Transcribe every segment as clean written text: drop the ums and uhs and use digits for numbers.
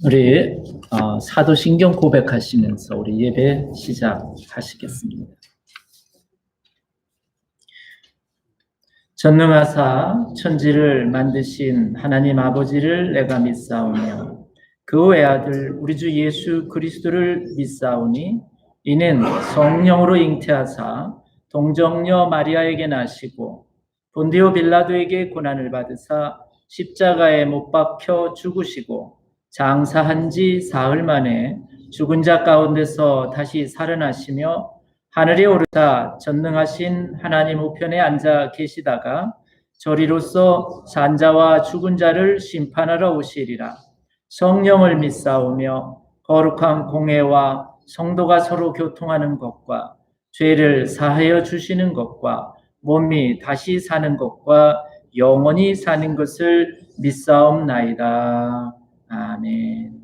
우리 사도신경 고백하시면서 우리 예배 시작하시겠습니다. 전능하사 천지를 만드신 하나님 아버지를 내가 믿사오며 그 외아들 우리 주 예수 그리스도를 믿사오니 이는 성령으로 잉태하사 동정녀 마리아에게 나시고 본디오 빌라도에게 고난을 받으사 십자가에 못 박혀 죽으시고 장사한 지 사흘 만에 죽은 자 가운데서 다시 살아나시며 하늘에 오르사 전능하신 하나님 우편에 앉아 계시다가 저리로서 산자와 죽은 자를 심판하러 오시리라. 성령을 믿사오며 거룩한 공회와 성도가 서로 교통하는 것과 죄를 사하여 주시는 것과 몸이 다시 사는 것과 영원히 사는 것을 믿사옵나이다. 아멘.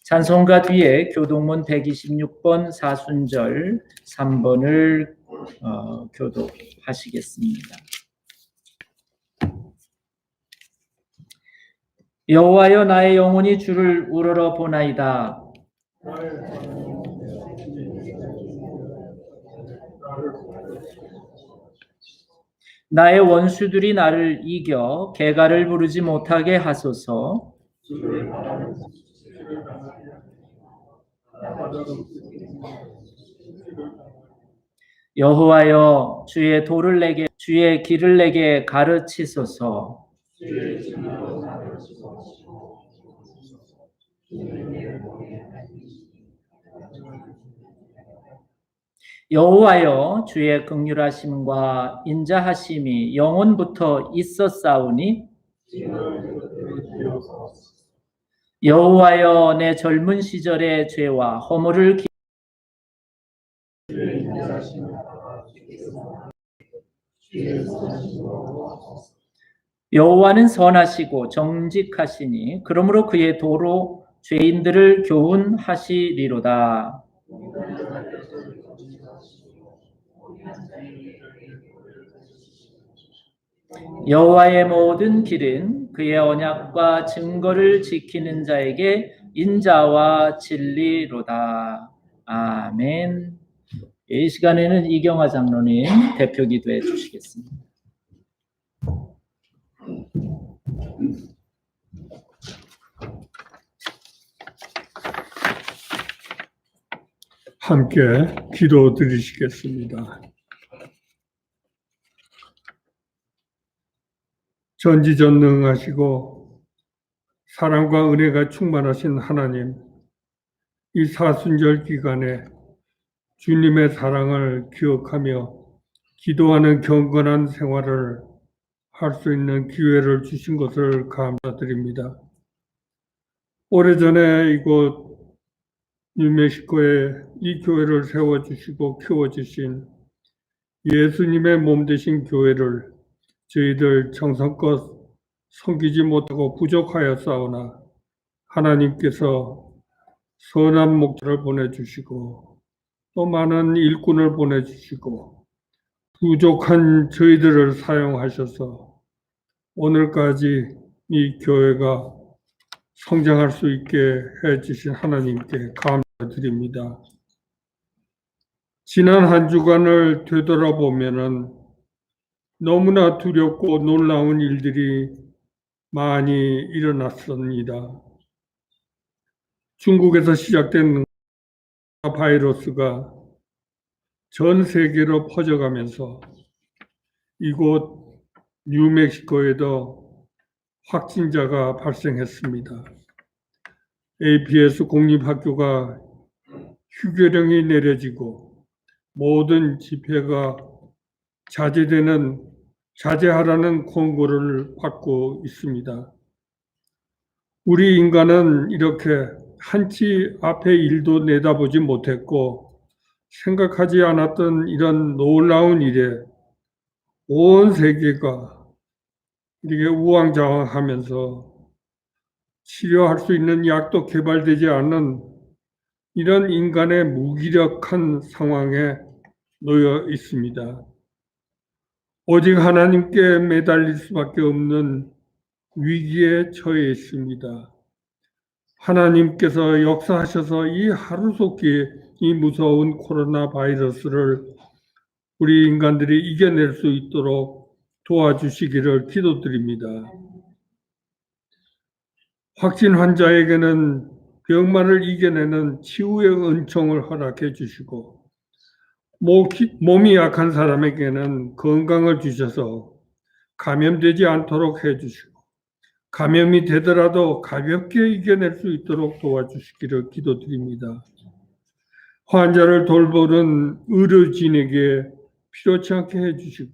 찬송가 뒤에 교동문 126번 사순절 3번을 교독하시겠습니다. 여호와여 나의 영혼이 주를 우러러 보나이다. 나의 원수들이 나를 이겨 개가를 부르지 못하게 하소서. 여호와여 주의 길을 내게 가르치소서. 여호와여 주의 긍휼하심과 인자하심이 영원부터 있었사오니 여호와여 내 젊은 시절의 죄와 허물을 여호와는 선하시고 정직하시니 그러므로 그의 도로 죄인들을 교훈하시리로다. 여호와의 모든 길은 그의 언약과 증거를 지키는 자에게 인자와 진리로다. 아멘. 이 시간에는 이경화 장로님 대표 기도해 주시겠습니다. 함께 기도 드리시겠습니다. 전지전능하시고 사랑과 은혜가 충만하신 하나님, 이 사순절 기간에 주님의 사랑을 기억하며 기도하는 경건한 생활을 할 수 있는 기회를 주신 것을 감사드립니다. 오래전에 이곳 뉴멕시코에 이 교회를 세워주시고 키워주신 예수님의 몸 되신 교회를 저희들 정성껏 섬기지 못하고 부족하였사오나 하나님께서 선한 목자를 보내주시고 또 많은 일꾼을 보내주시고 부족한 저희들을 사용하셔서 오늘까지 이 교회가 성장할 수 있게 해주신 하나님께 감사드립니다. 지난 한 주간을 되돌아보면은 너무나 두렵고 놀라운 일들이 많이 일어났습니다. 중국에서 시작된 바이러스가 전 세계로 퍼져가면서 이곳 뉴멕시코에도 확진자가 발생했습니다. APS 공립학교가 휴교령이 내려지고 모든 집회가 자제하라는 권고를 받고 있습니다. 우리 인간은 이렇게 한치 앞의 일도 내다보지 못했고 생각하지 않았던 이런 놀라운 일에 온 세계가 이렇게 우왕좌왕하면서 치료할 수 있는 약도 개발되지 않은 이런 인간의 무기력한 상황에 놓여 있습니다. 오직 하나님께 매달릴 수밖에 없는 위기에 처해 있습니다. 하나님께서 역사하셔서 이 하루속히 이 무서운 코로나 바이러스를 우리 인간들이 이겨낼 수 있도록 도와주시기를 기도드립니다. 확진 환자에게는 병만을 이겨내는 치유의 은총을 허락해 주시고, 몸이 약한 사람에게는 건강을 주셔서 감염되지 않도록 해 주시고, 감염이 되더라도 가볍게 이겨낼 수 있도록 도와주시기를 기도드립니다. 환자를 돌보는 의료진에게 필요치 않게 해주시고,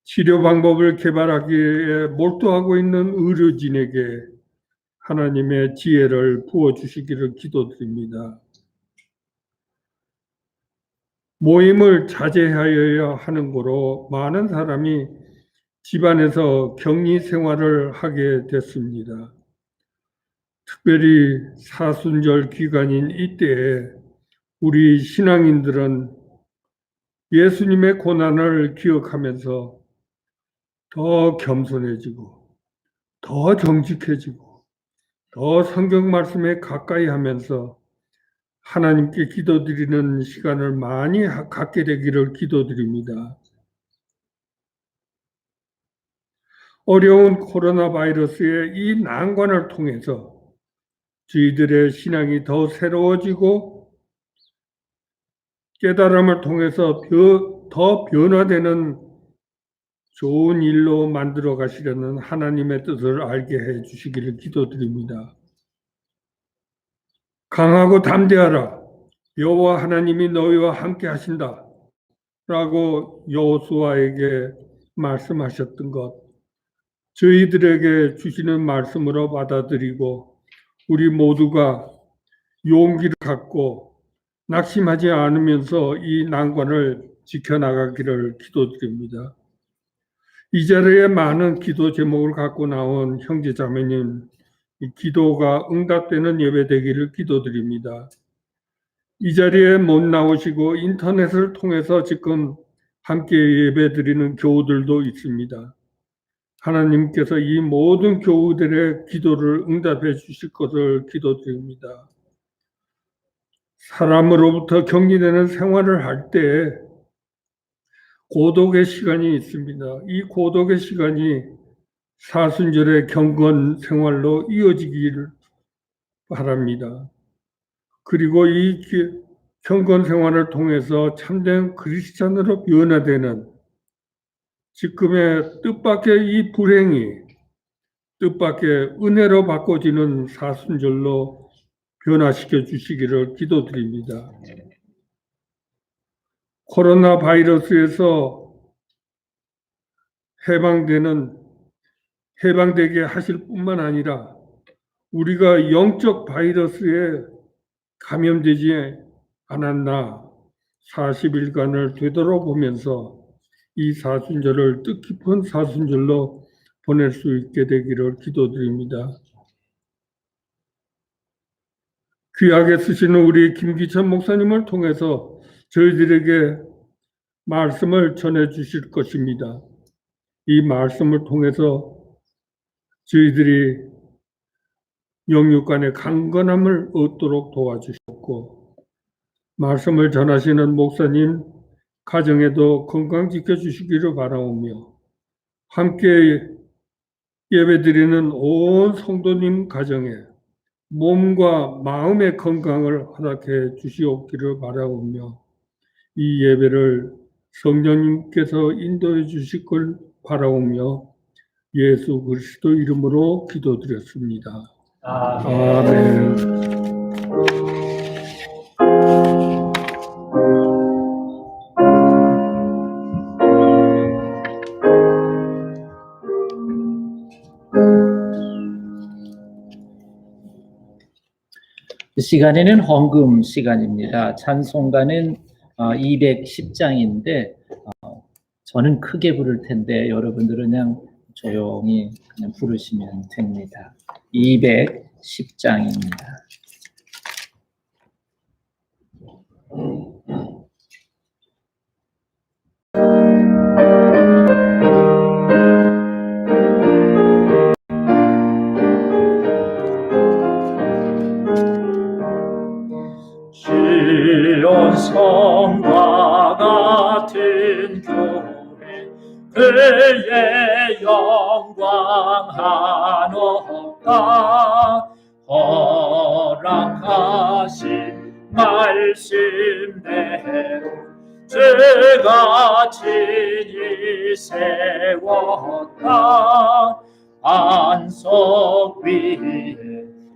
치료 방법을 개발하기에 몰두하고 있는 의료진에게 하나님의 지혜를 부어주시기를 기도드립니다. 모임을 자제하여야 하는 거로 많은 사람이 집안에서 격리 생활을 하게 됐습니다. 특별히 사순절 기간인 이때에 우리 신앙인들은 예수님의 고난을 기억하면서 더 겸손해지고, 더 정직해지고, 더 성경 말씀에 가까이 하면서 하나님께 기도드리는 시간을 많이 갖게 되기를 기도드립니다. 어려운 코로나 바이러스의 이 난관을 통해서 저희들의 신앙이 더 새로워지고 깨달음을 통해서 더 변화되는 좋은 일로 만들어 가시려는 하나님의 뜻을 알게 해 주시기를 기도드립니다. 강하고 담대하라. 여호와 하나님이 너희와 함께 하신다. 라고 여호수아에게 말씀하셨던 것, 저희들에게 주시는 말씀으로 받아들이고 우리 모두가 용기를 갖고 낙심하지 않으면서 이 난관을 지켜나가기를 기도드립니다. 이 자리에 많은 기도 제목을 갖고 나온 형제 자매님, 이 기도가 응답되는 예배 되기를 기도드립니다. 이 자리에 못 나오시고 인터넷을 통해서 지금 함께 예배 드리는 교우들도 있습니다. 하나님께서 이 모든 교우들의 기도를 응답해 주실 것을 기도드립니다. 사람으로부터 격리되는 생활을 할 때 고독의 시간이 있습니다. 이 고독의 시간이 사순절의 경건 생활로 이어지기를 바랍니다. 그리고 이 경건 생활을 통해서 참된 그리스찬으로 변화되는 지금의 뜻밖의 이 불행이 뜻밖의 은혜로 바꿔지는 사순절로 변화시켜 주시기를 기도드립니다. 코로나 바이러스에서 해방되게 하실 뿐만 아니라 우리가 영적 바이러스에 감염되지 않았나 40일간을 되돌아보면서 이 사순절을 뜻깊은 사순절로 보낼 수 있게 되기를 기도드립니다. 귀하게 쓰시는 우리 김기천 목사님을 통해서 저희들에게 말씀을 전해 주실 것입니다. 이 말씀을 통해서 저희들이 영육 간의 강건함을 얻도록 도와주셨고, 말씀을 전하시는 목사님 가정에도 건강 지켜주시기를 바라오며, 함께 예배드리는 온 성도님 가정에 몸과 마음의 건강을 허락해 주시옵기를 바라오며, 이 예배를 성령님께서 인도해 주실 걸 바라오며 예수 그리스도 이름으로 기도드렸습니다. 아멘. 이 시간에는 헌금 시간입니다. 찬송가는 210장인데 저는 크게 부를 텐데 여러분들은 그냥 조용히 그냥 부르시면 됩니다. 210장입니다. 성과 같은 교회 그의 영광 한없다. 허락하신 말씀대로 제가 친히 세웠다. 안석 위에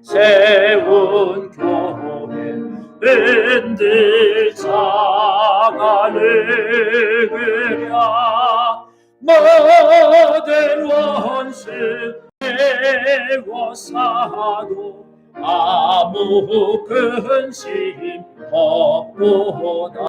세운 교회 흔들지 않으랴. 모든 원수 애워싸도 아무 근심 없보다.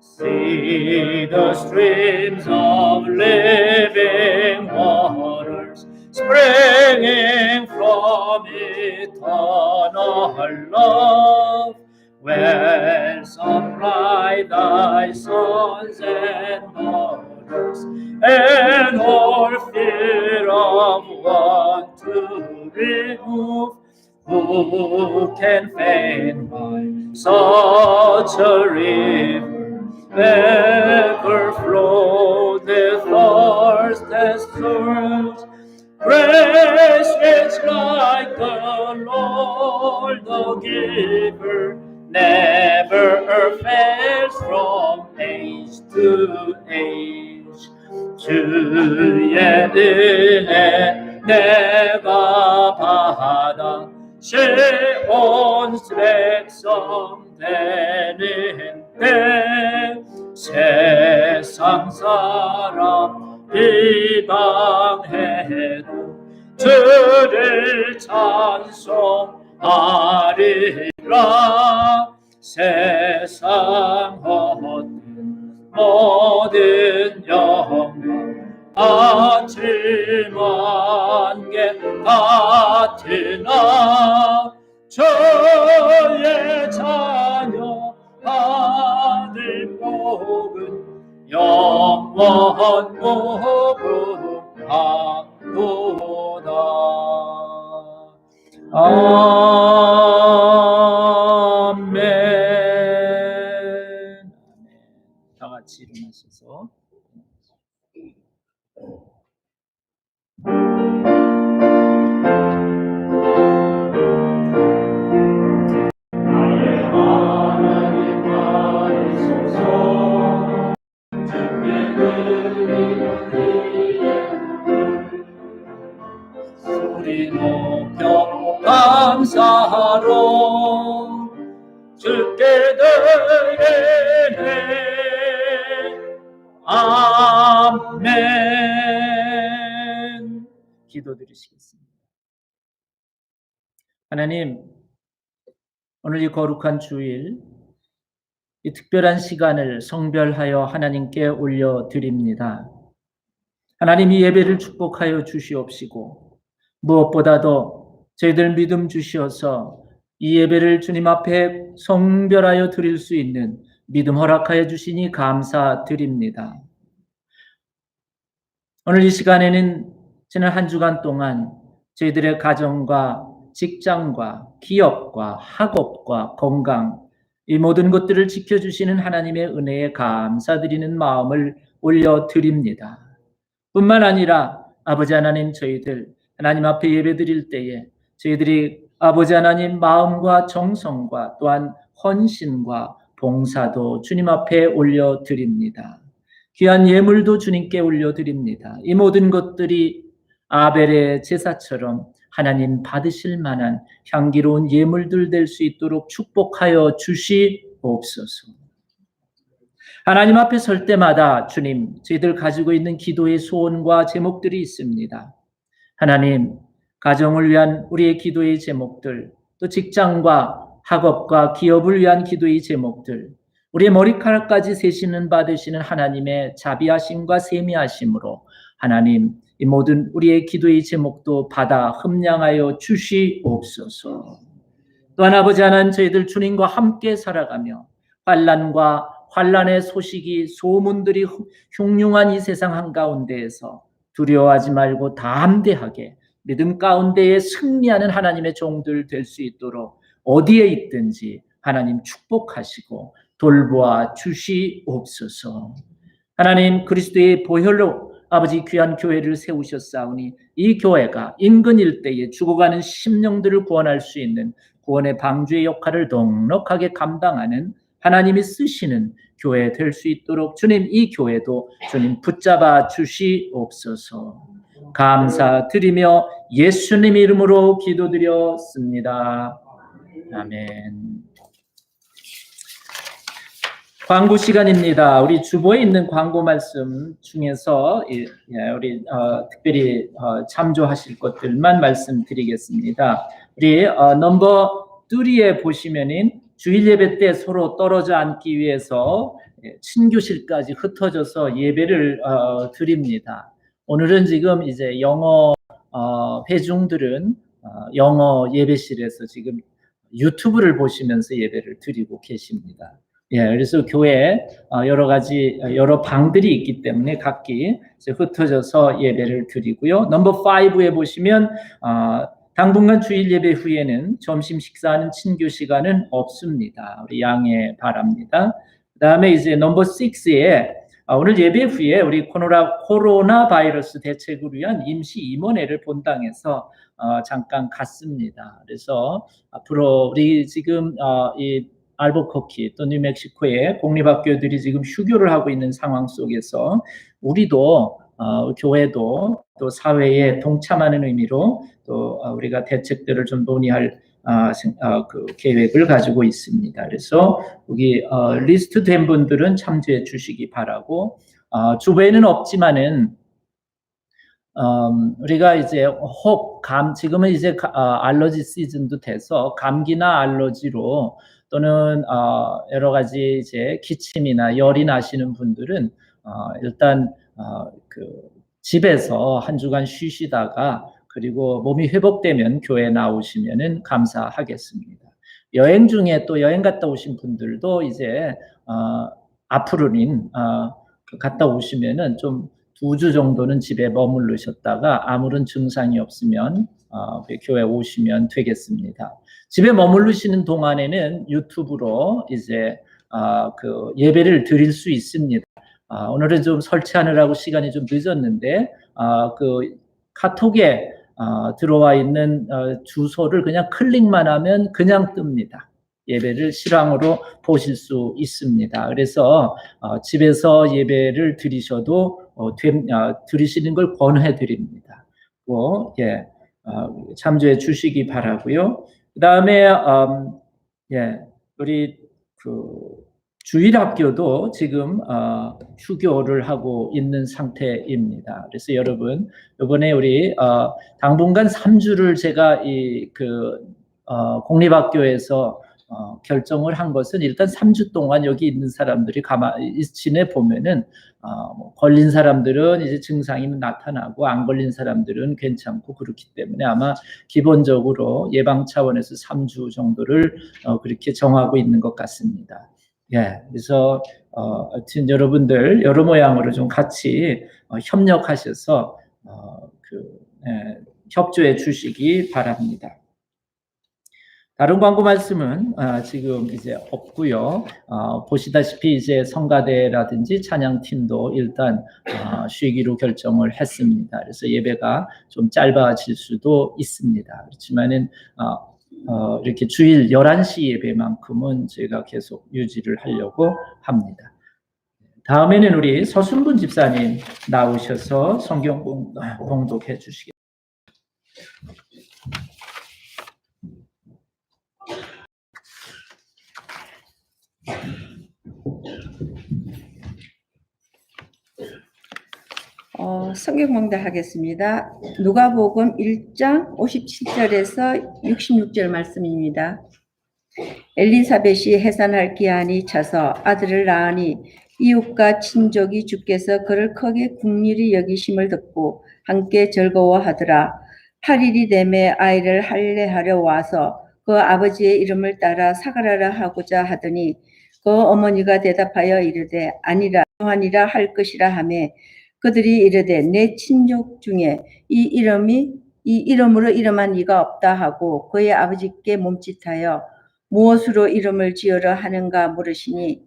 See the streams of living waters springing from eternal love. Wells supply thy sons and daughters, and all fear of want to remove. Who can fain by such a river ever flow their thirsteth thirst? Grace rich like the Lord the giver, never fails from age to age. 주의 은혜 내가 받아 시온 백성 되는데, 세상 사람 비방해도 주를 찬송하리라. 세상 얻는 모든 영광 아침한 게 같으나, 저의 자녀 받을 복은 영원 무궁하도다. 아멘. 다 같이 일어나셔서 우리 높여 감사로 주께 드리네. 아멘. 기도드리시겠습니다. 하나님, 오늘 이 거룩한 주일, 이 특별한 시간을 성별하여 하나님께 올려드립니다. 하나님, 이 예배를 축복하여 주시옵시고, 무엇보다도 저희들 믿음 주시어서 이 예배를 주님 앞에 성별하여 드릴 수 있는 믿음 허락하여 주시니 감사드립니다. 오늘 이 시간에는 지난 한 주간 동안 저희들의 가정과 직장과 기업과 학업과 건강, 이 모든 것들을 지켜주시는 하나님의 은혜에 감사드리는 마음을 올려드립니다. 뿐만 아니라 아버지 하나님, 저희들 하나님 앞에 예배드릴 때에 저희들이 아버지 하나님 마음과 정성과 또한 헌신과 봉사도 주님 앞에 올려드립니다. 귀한 예물도 주님께 올려드립니다. 이 모든 것들이 아벨의 제사처럼 하나님 받으실 만한 향기로운 예물들 될 수 있도록 축복하여 주시옵소서. 하나님 앞에 설 때마다 주님, 저희들 가지고 있는 기도의 소원과 제목들이 있습니다. 하나님, 가정을 위한 우리의 기도의 제목들, 또 직장과 학업과 기업을 위한 기도의 제목들, 우리의 머리카락까지 세시는 받으시는 하나님의 자비하심과 세미하심으로 하나님, 이 모든 우리의 기도의 제목도 받아 흠량하여 주시옵소서. 또한 아버지 하나님, 저희들 주님과 함께 살아가며 환난과 환난의 소식이 소문들이 흉흉한 이 세상 한가운데에서 두려워하지 말고 담대하게 믿음 가운데에 승리하는 하나님의 종들 될 수 있도록 어디에 있든지 하나님 축복하시고 돌보아 주시옵소서. 하나님 그리스도의 보혈로 아버지 귀한 교회를 세우셨사오니 이 교회가 인근 일대에 죽어가는 심령들을 구원할 수 있는 구원의 방주의 역할을 넉넉하게 감당하는 하나님이 쓰시는 교회 될 수 있도록 주님 이 교회도 주님 붙잡아 주시옵소서. 감사드리며 예수님 이름으로 기도드렸습니다. 아멘. 광고 시간입니다. 우리 주보에 있는 광고 말씀 중에서 우리 특별히 참조하실 것들만 말씀드리겠습니다. 우리 넘버 3에 보시면은 주일 예배 때 서로 떨어져 앉기 위해서 친교실까지 흩어져서 예배를 드립니다. 오늘은 지금 이제 영어 회중들은 영어 예배실에서 지금 유튜브를 보시면서 예배를 드리고 계십니다. 그래서 교회에 여러 가지 여러 방들이 있기 때문에 각기 흩어져서 예배를 드리고요. 넘버 5에 보시면 당분간 주일 예배 후에는 점심 식사하는 친교 시간은 없습니다. 우리 양해 바랍니다. 그다음에 이제 넘버 6에 오늘 예배 후에 우리 코로나 바이러스 대책을 위한 임시 임원회를 본당에서 잠깐 갔습니다. 그래서 앞으로 우리 지금 이 알버커키 또 뉴멕시코의 공립학교들이 지금 휴교를 하고 있는 상황 속에서 우리도 교회도 또 사회에 동참하는 의미로 또 우리가 대책들을 좀 논의할 그 계획을 가지고 있습니다. 그래서 여기 리스트된 분들은 참조해 주시기 바라고 주변에는 없지만은 우리가 이제 지금은 이제 알러지 시즌도 돼서 감기나 알러지로 또는 여러 가지 이제 기침이나 열이 나시는 분들은 일단 그 집에서 한 주간 쉬시다가 그리고 몸이 회복되면 교회 나오시면은 감사하겠습니다. 여행 중에 또 여행 갔다 오신 분들도 이제 앞으로는 갔다 오시면은 좀 2주 정도는 집에 머무르셨다가 아무런 증상이 없으면 교회 오시면 되겠습니다. 집에 머무르시는 동안에는 유튜브로 이제 그 예배를 드릴 수 있습니다. 오늘은 좀 설치하느라고 시간이 좀 늦었는데 그 카톡에 들어와 있는 주소를 그냥 클릭만 하면 그냥 뜹니다. 예배를 실황으로 보실 수 있습니다. 그래서 집에서 예배를 드리셔도 드리시는 걸 권해 드립니다. 참조해 주시기 바라고요. 그다음에 우리 그 주일학교도 지금 휴교를 하고 있는 상태입니다. 그래서 여러분 이번에 우리 당분간 3주를 제가 공립학교에서 결정을 한 것은 일단 3주 동안 여기 있는 사람들이 가만히 지내 보면은 걸린 사람들은 이제 증상이 나타나고 안 걸린 사람들은 괜찮고 그렇기 때문에 아마 기본적으로 예방 차원에서 3주 정도를 그렇게 정하고 있는 것 같습니다. 그래서 하여튼 여러분들 여러 모양으로 좀 같이 협력하셔서 협조해 주시기 바랍니다. 다른 광고 말씀은 지금 이제 없고요. 보시다시피 이제 성가대라든지 찬양팀도 일단 쉬기로 결정을 했습니다. 그래서 예배가 좀 짧아질 수도 있습니다. 그렇지만은 이렇게 주일 11시 예배만큼은 저희가 계속 유지를 하려고 합니다. 다음에는 우리 서순분 집사님 나오셔서 성경 봉독해 주시겠습니다. 성경 봉독하겠습니다. 누가복음 1장 57절에서 66절 말씀입니다. 엘리사벳이 해산할 기한이 차서 아들을 낳으니 이웃과 친족이 주께서 그를 크게 긍휼히 여기심을 듣고 함께 즐거워하더라. 8일이 되매 아이를 할례하려 와서 그 아버지의 이름을 따라 사가라라 하고자 하더니 그 어머니가 대답하여 이르되 아니라 요한이라 할 것이라 하매 그들이 이르되 내 친족 중에 이 이름으로 이름한 이가 없다 하고 그의 아버지께 몸짓하여 무엇으로 이름을 지으려 하는가 물으시니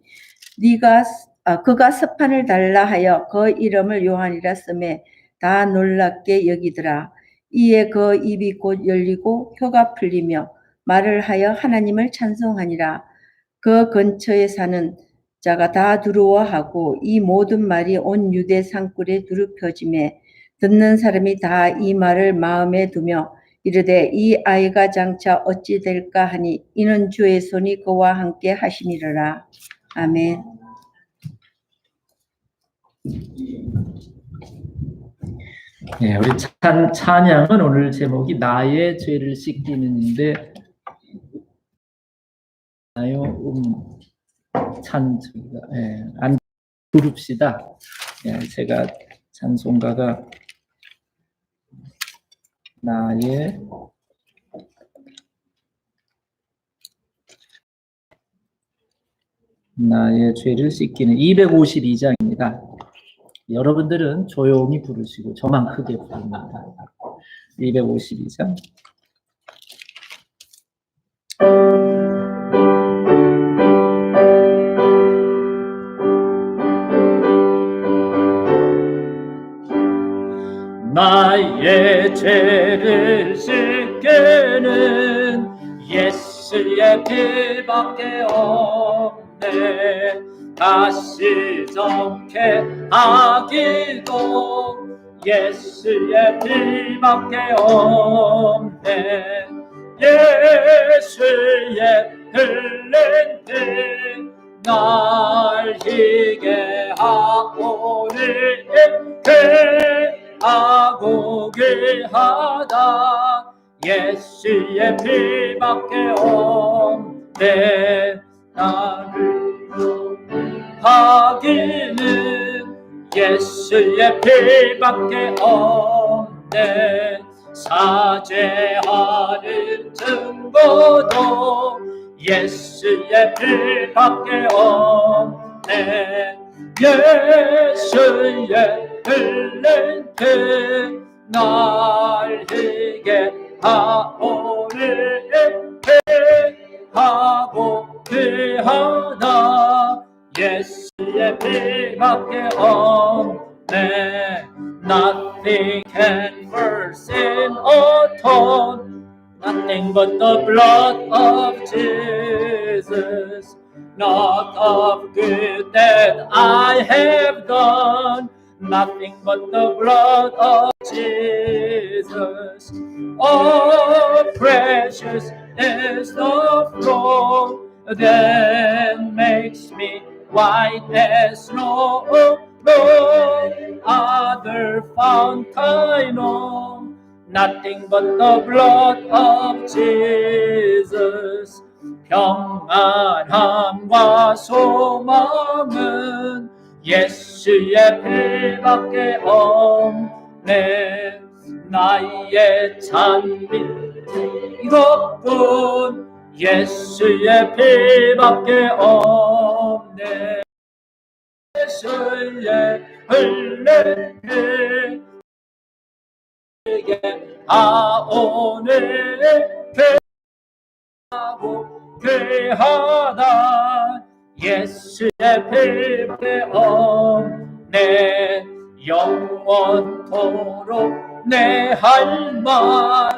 그가 서판을 달라 하여 그 이름을 요한이라 쓰매 다 놀랍게 여기더라. 이에 그 입이 곧 열리고 혀가 풀리며 말을 하여 하나님을 찬송하니라. 그 근처에 사는 자가 다 두려워하고 이 모든 말이 온 유대 산골에 두루 퍼짐에 듣는 사람이 다 이 말을 마음에 두며 이르되 이 아이가 장차 어찌 될까 하니 이는 주의 손이 그와 함께 하심이로라. 아멘. 네, 우리 찬양은 오늘 제목이 나의 죄를 씻기는인데, 나요 찬주가 안 부릅시다. 제가 찬송가가 나의 죄를 씻기는 252장입니다. 여러분들은 조용히 부르시고 저만 크게 부릅니다. 252장. 나의 죄를 씻기는 예수의 피밖에 없네. 다시 정케 하기도 예수의 피밖에 없네. 예수의 흘린 피 날 희게 하오니 하고 귀하다. 예수의 피밖에 없네. 나를 하기는 예수의 피밖에 없네. 사죄하는 증거도 예수의 피밖에 없네. 예수의 흘린 피 날 희게 하오니 하고 귀하다. 예수의 피밖에 없네. Nothing can for sin atone, nothing but the blood of Jesus. Not of good that I have done, nothing but the blood of Jesus. Oh, precious is the flow that makes me white as snow. No other fount I know, nothing but the blood of Jesus. 평안함과 소망은 예수의 피밖에 없네. 나의 찬미 이것뿐 예수의 피밖에 없네. 예수의 흘린 피에게 하오니 귀하고 귀하다. 예수의 피밖에 없네. 영원토록 내 할 말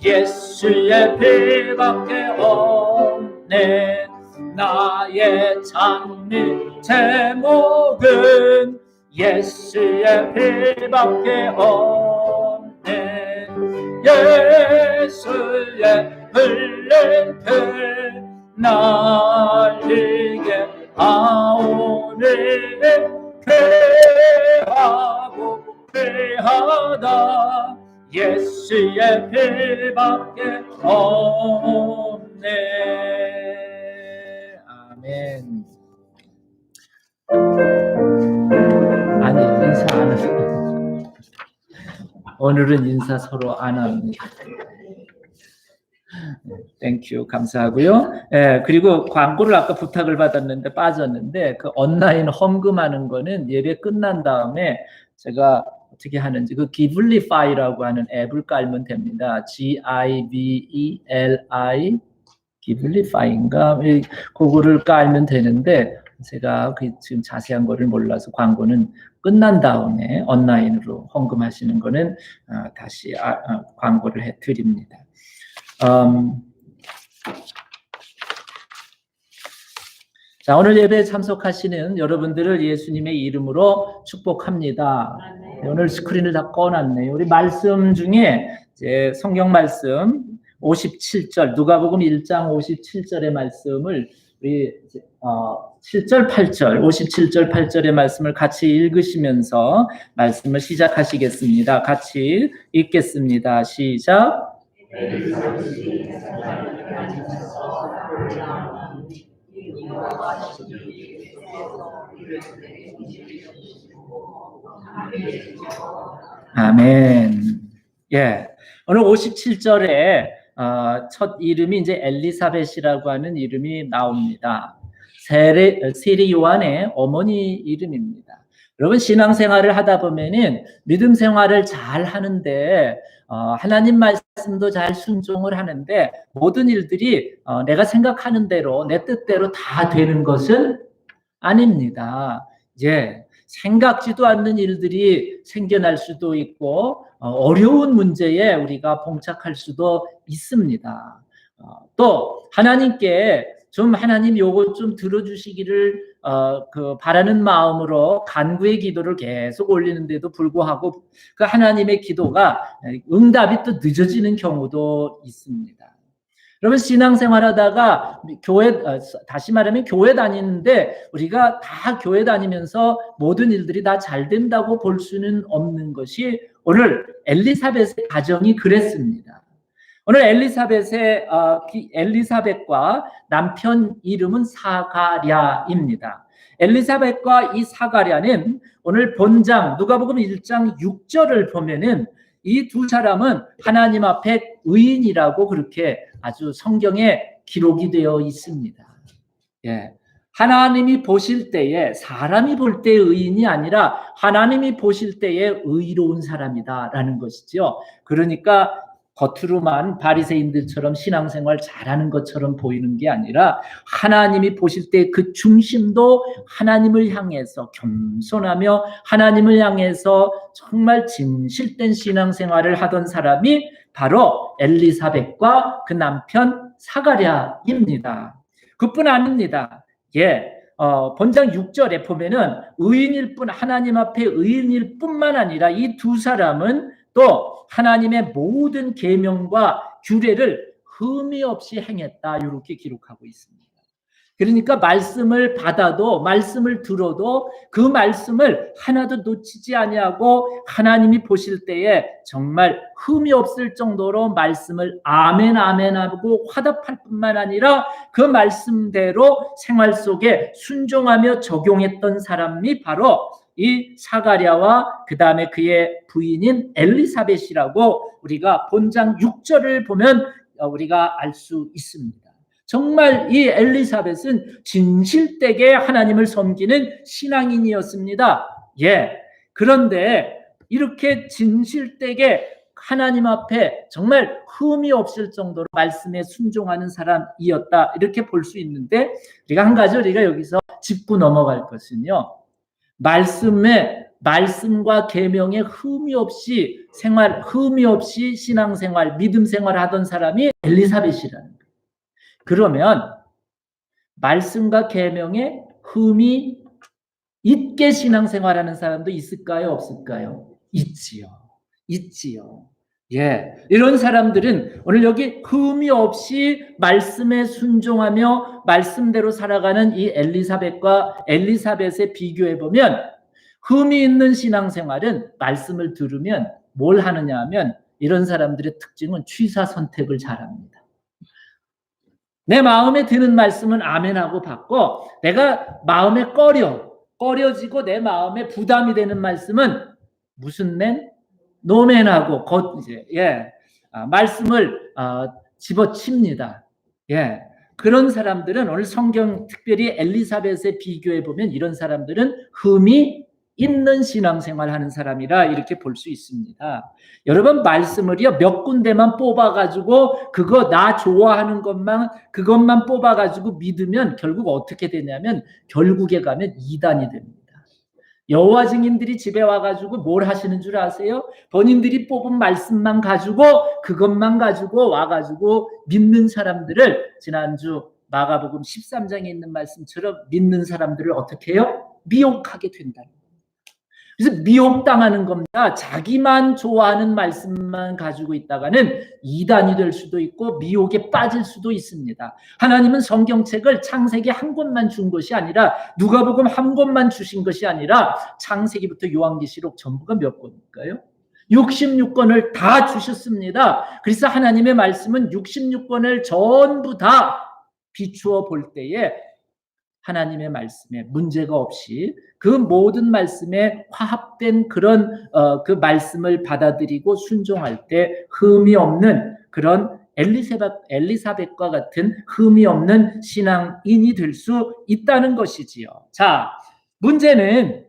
예수의 피밖에 없네. 나의 찬미 제목은 예수의 피밖에 없네. 예수의 흘린 피 날리게 하오니 귀하고 귀하다. 예수의 피밖에 없네. 아멘. 아니, 인사 안 하세요. 오늘은 인사 서로 안 합니다. 땡큐, 감사하고요. 그리고 광고를 아까 부탁을 받았는데 빠졌는데, 그 온라인 헌금하는 거는 예배 끝난 다음에 제가 어떻게 하는지 그 기블리파이라고 하는 앱을 깔면 됩니다. Givelify 기블리파인가 그거를 깔면 되는데 제가 지금 자세한 거를 몰라서 광고는 끝난 다음에 온라인으로 헌금하시는 거는 다시 광고를 해드립니다. 자, 오늘 예배에 참석하시는 여러분들을 예수님의 이름으로 축복합니다. 네, 오늘 스크린을 다 꺼놨네요. 우리 말씀 중에 이제 성경 말씀 57절, 누가복음 1장 57절의 말씀을 우리 7절, 8절, 57절, 8절의 말씀을 같이 읽으시면서 말씀을 시작하시겠습니다. 같이 읽겠습니다. 시작. 아멘. 예. 오늘 57절에 첫 이름이 이제 엘리사벳이라고 하는 이름이 나옵니다. 세례 요한의 어머니 이름입니다. 여러분 신앙생활을 하다 보면은 믿음 생활을 잘 하는데 하나님 말씀도 잘 순종을 하는데 모든 일들이 내가 생각하는 대로 내 뜻대로 다 되는 것은 아닙니다. 예, 생각지도 않는 일들이 생겨날 수도 있고 어려운 문제에 우리가 봉착할 수도 있습니다. 또 하나님께 좀 하나님 요거 좀 들어주시기를 바라는 마음으로 간구의 기도를 계속 올리는데도 불구하고 그 하나님의 기도가 응답이 또 늦어지는 경우도 있습니다. 여러분 신앙생활하다가 다시 말하면 교회 다니는데 우리가 다 교회 다니면서 모든 일들이 다 잘 된다고 볼 수는 없는 것이 오늘 엘리사벳의 가정이 그랬습니다. 오늘 엘리사벳과 남편 이름은 사가랴입니다. 엘리사벳과 이 사가랴는 오늘 본장 누가복음 1장 6절을 보면은 이 두 사람은 하나님 앞에 의인이라고 그렇게 아주 성경에 기록이 되어 있습니다. 예. 하나님이 보실 때에 사람이 볼 때의 의인이 아니라 하나님이 보실 때에 의로운 사람이다라는 것이죠. 그러니까 겉으로만 바리새인들처럼 신앙생활 잘하는 것처럼 보이는 게 아니라 하나님이 보실 때 그 중심도 하나님을 향해서 겸손하며 하나님을 향해서 정말 진실된 신앙생활을 하던 사람이 바로 엘리사벳과 그 남편 사가랴입니다. 그뿐 아닙니다. 예, 본장 6절에 보면은 의인일 뿐 하나님 앞에 의인일 뿐만 아니라 이 두 사람은 또 하나님의 모든 계명과 규례를 흠이 없이 행했다 이렇게 기록하고 있습니다. 그러니까 말씀을 받아도 말씀을 들어도 그 말씀을 하나도 놓치지 아니하고 하나님이 보실 때에 정말 흠이 없을 정도로 말씀을 아멘 아멘 하고 화답할 뿐만 아니라 그 말씀대로 생활 속에 순종하며 적용했던 사람이 바로 이 사가랴와 그 다음에 그의 부인인 엘리사벳이라고 우리가 본장 6절을 보면 우리가 알 수 있습니다. 정말 이 엘리사벳은 진실되게 하나님을 섬기는 신앙인이었습니다. 예. 그런데 이렇게 진실되게 하나님 앞에 정말 흠이 없을 정도로 말씀에 순종하는 사람이었다. 이렇게 볼 수 있는데 우리가 한 가지 우리가 여기서 짚고 넘어갈 것은요. 말씀과 계명에 흠이 없이 신앙생활, 믿음 생활을 하던 사람이 엘리사벳이라는 거예요. 그러면 말씀과 계명에 흠이 있게 신앙생활하는 사람도 있을까요? 없을까요? 있지요. 예, 이런 사람들은 오늘 여기 흠이 없이 말씀에 순종하며 말씀대로 살아가는 이 엘리사벳에 비교해 보면 흠이 있는 신앙생활은 말씀을 들으면 뭘 하느냐 하면 이런 사람들의 특징은 취사 선택을 잘합니다. 내 마음에 드는 말씀은 아멘하고 받고 내가 마음에 꺼려지고 내 마음에 부담이 되는 말씀은 무슨 맨? 노맨하고 말씀을 집어칩니다. 예. 그런 사람들은 오늘 성경 특별히 엘리사벳에 비교해 보면 이런 사람들은 흠이 있는 신앙생활 하는 사람이라 이렇게 볼 수 있습니다. 여러분, 말씀을요 몇 군데만 뽑아가지고 그거 나 좋아하는 그것만 뽑아가지고 믿으면 결국 어떻게 되냐면 결국에 가면 이단이 됩니다. 여호와 증인들이 집에 와가지고 뭘 하시는 줄 아세요? 본인들이 뽑은 말씀만 가지고 그것만 가지고 와가지고 믿는 사람들을, 지난주 마가복음 13장에 있는 말씀처럼 믿는 사람들을 어떻게 해요? 미혹하게 된다. 그래서 미혹당하는 겁니다. 자기만 좋아하는 말씀만 가지고 있다가는 이단이 될 수도 있고 미혹에 빠질 수도 있습니다. 하나님은 성경책을 창세기 한 권만 준 것이 아니라, 누가복음 한 권만 주신 것이 아니라 창세기부터 요한계시록 전부가 몇 권일까요? 66권을 다 주셨습니다. 그래서 하나님의 말씀은 66권을 전부 다 비추어 볼 때에 하나님의 말씀에 문제가 없이 그 모든 말씀에 화합된 그런 그 말씀을 받아들이고 순종할 때 흠이 없는 그런 엘리사벳과 같은 흠이 없는 신앙인이 될 수 있다는 것이지요. 자, 문제는,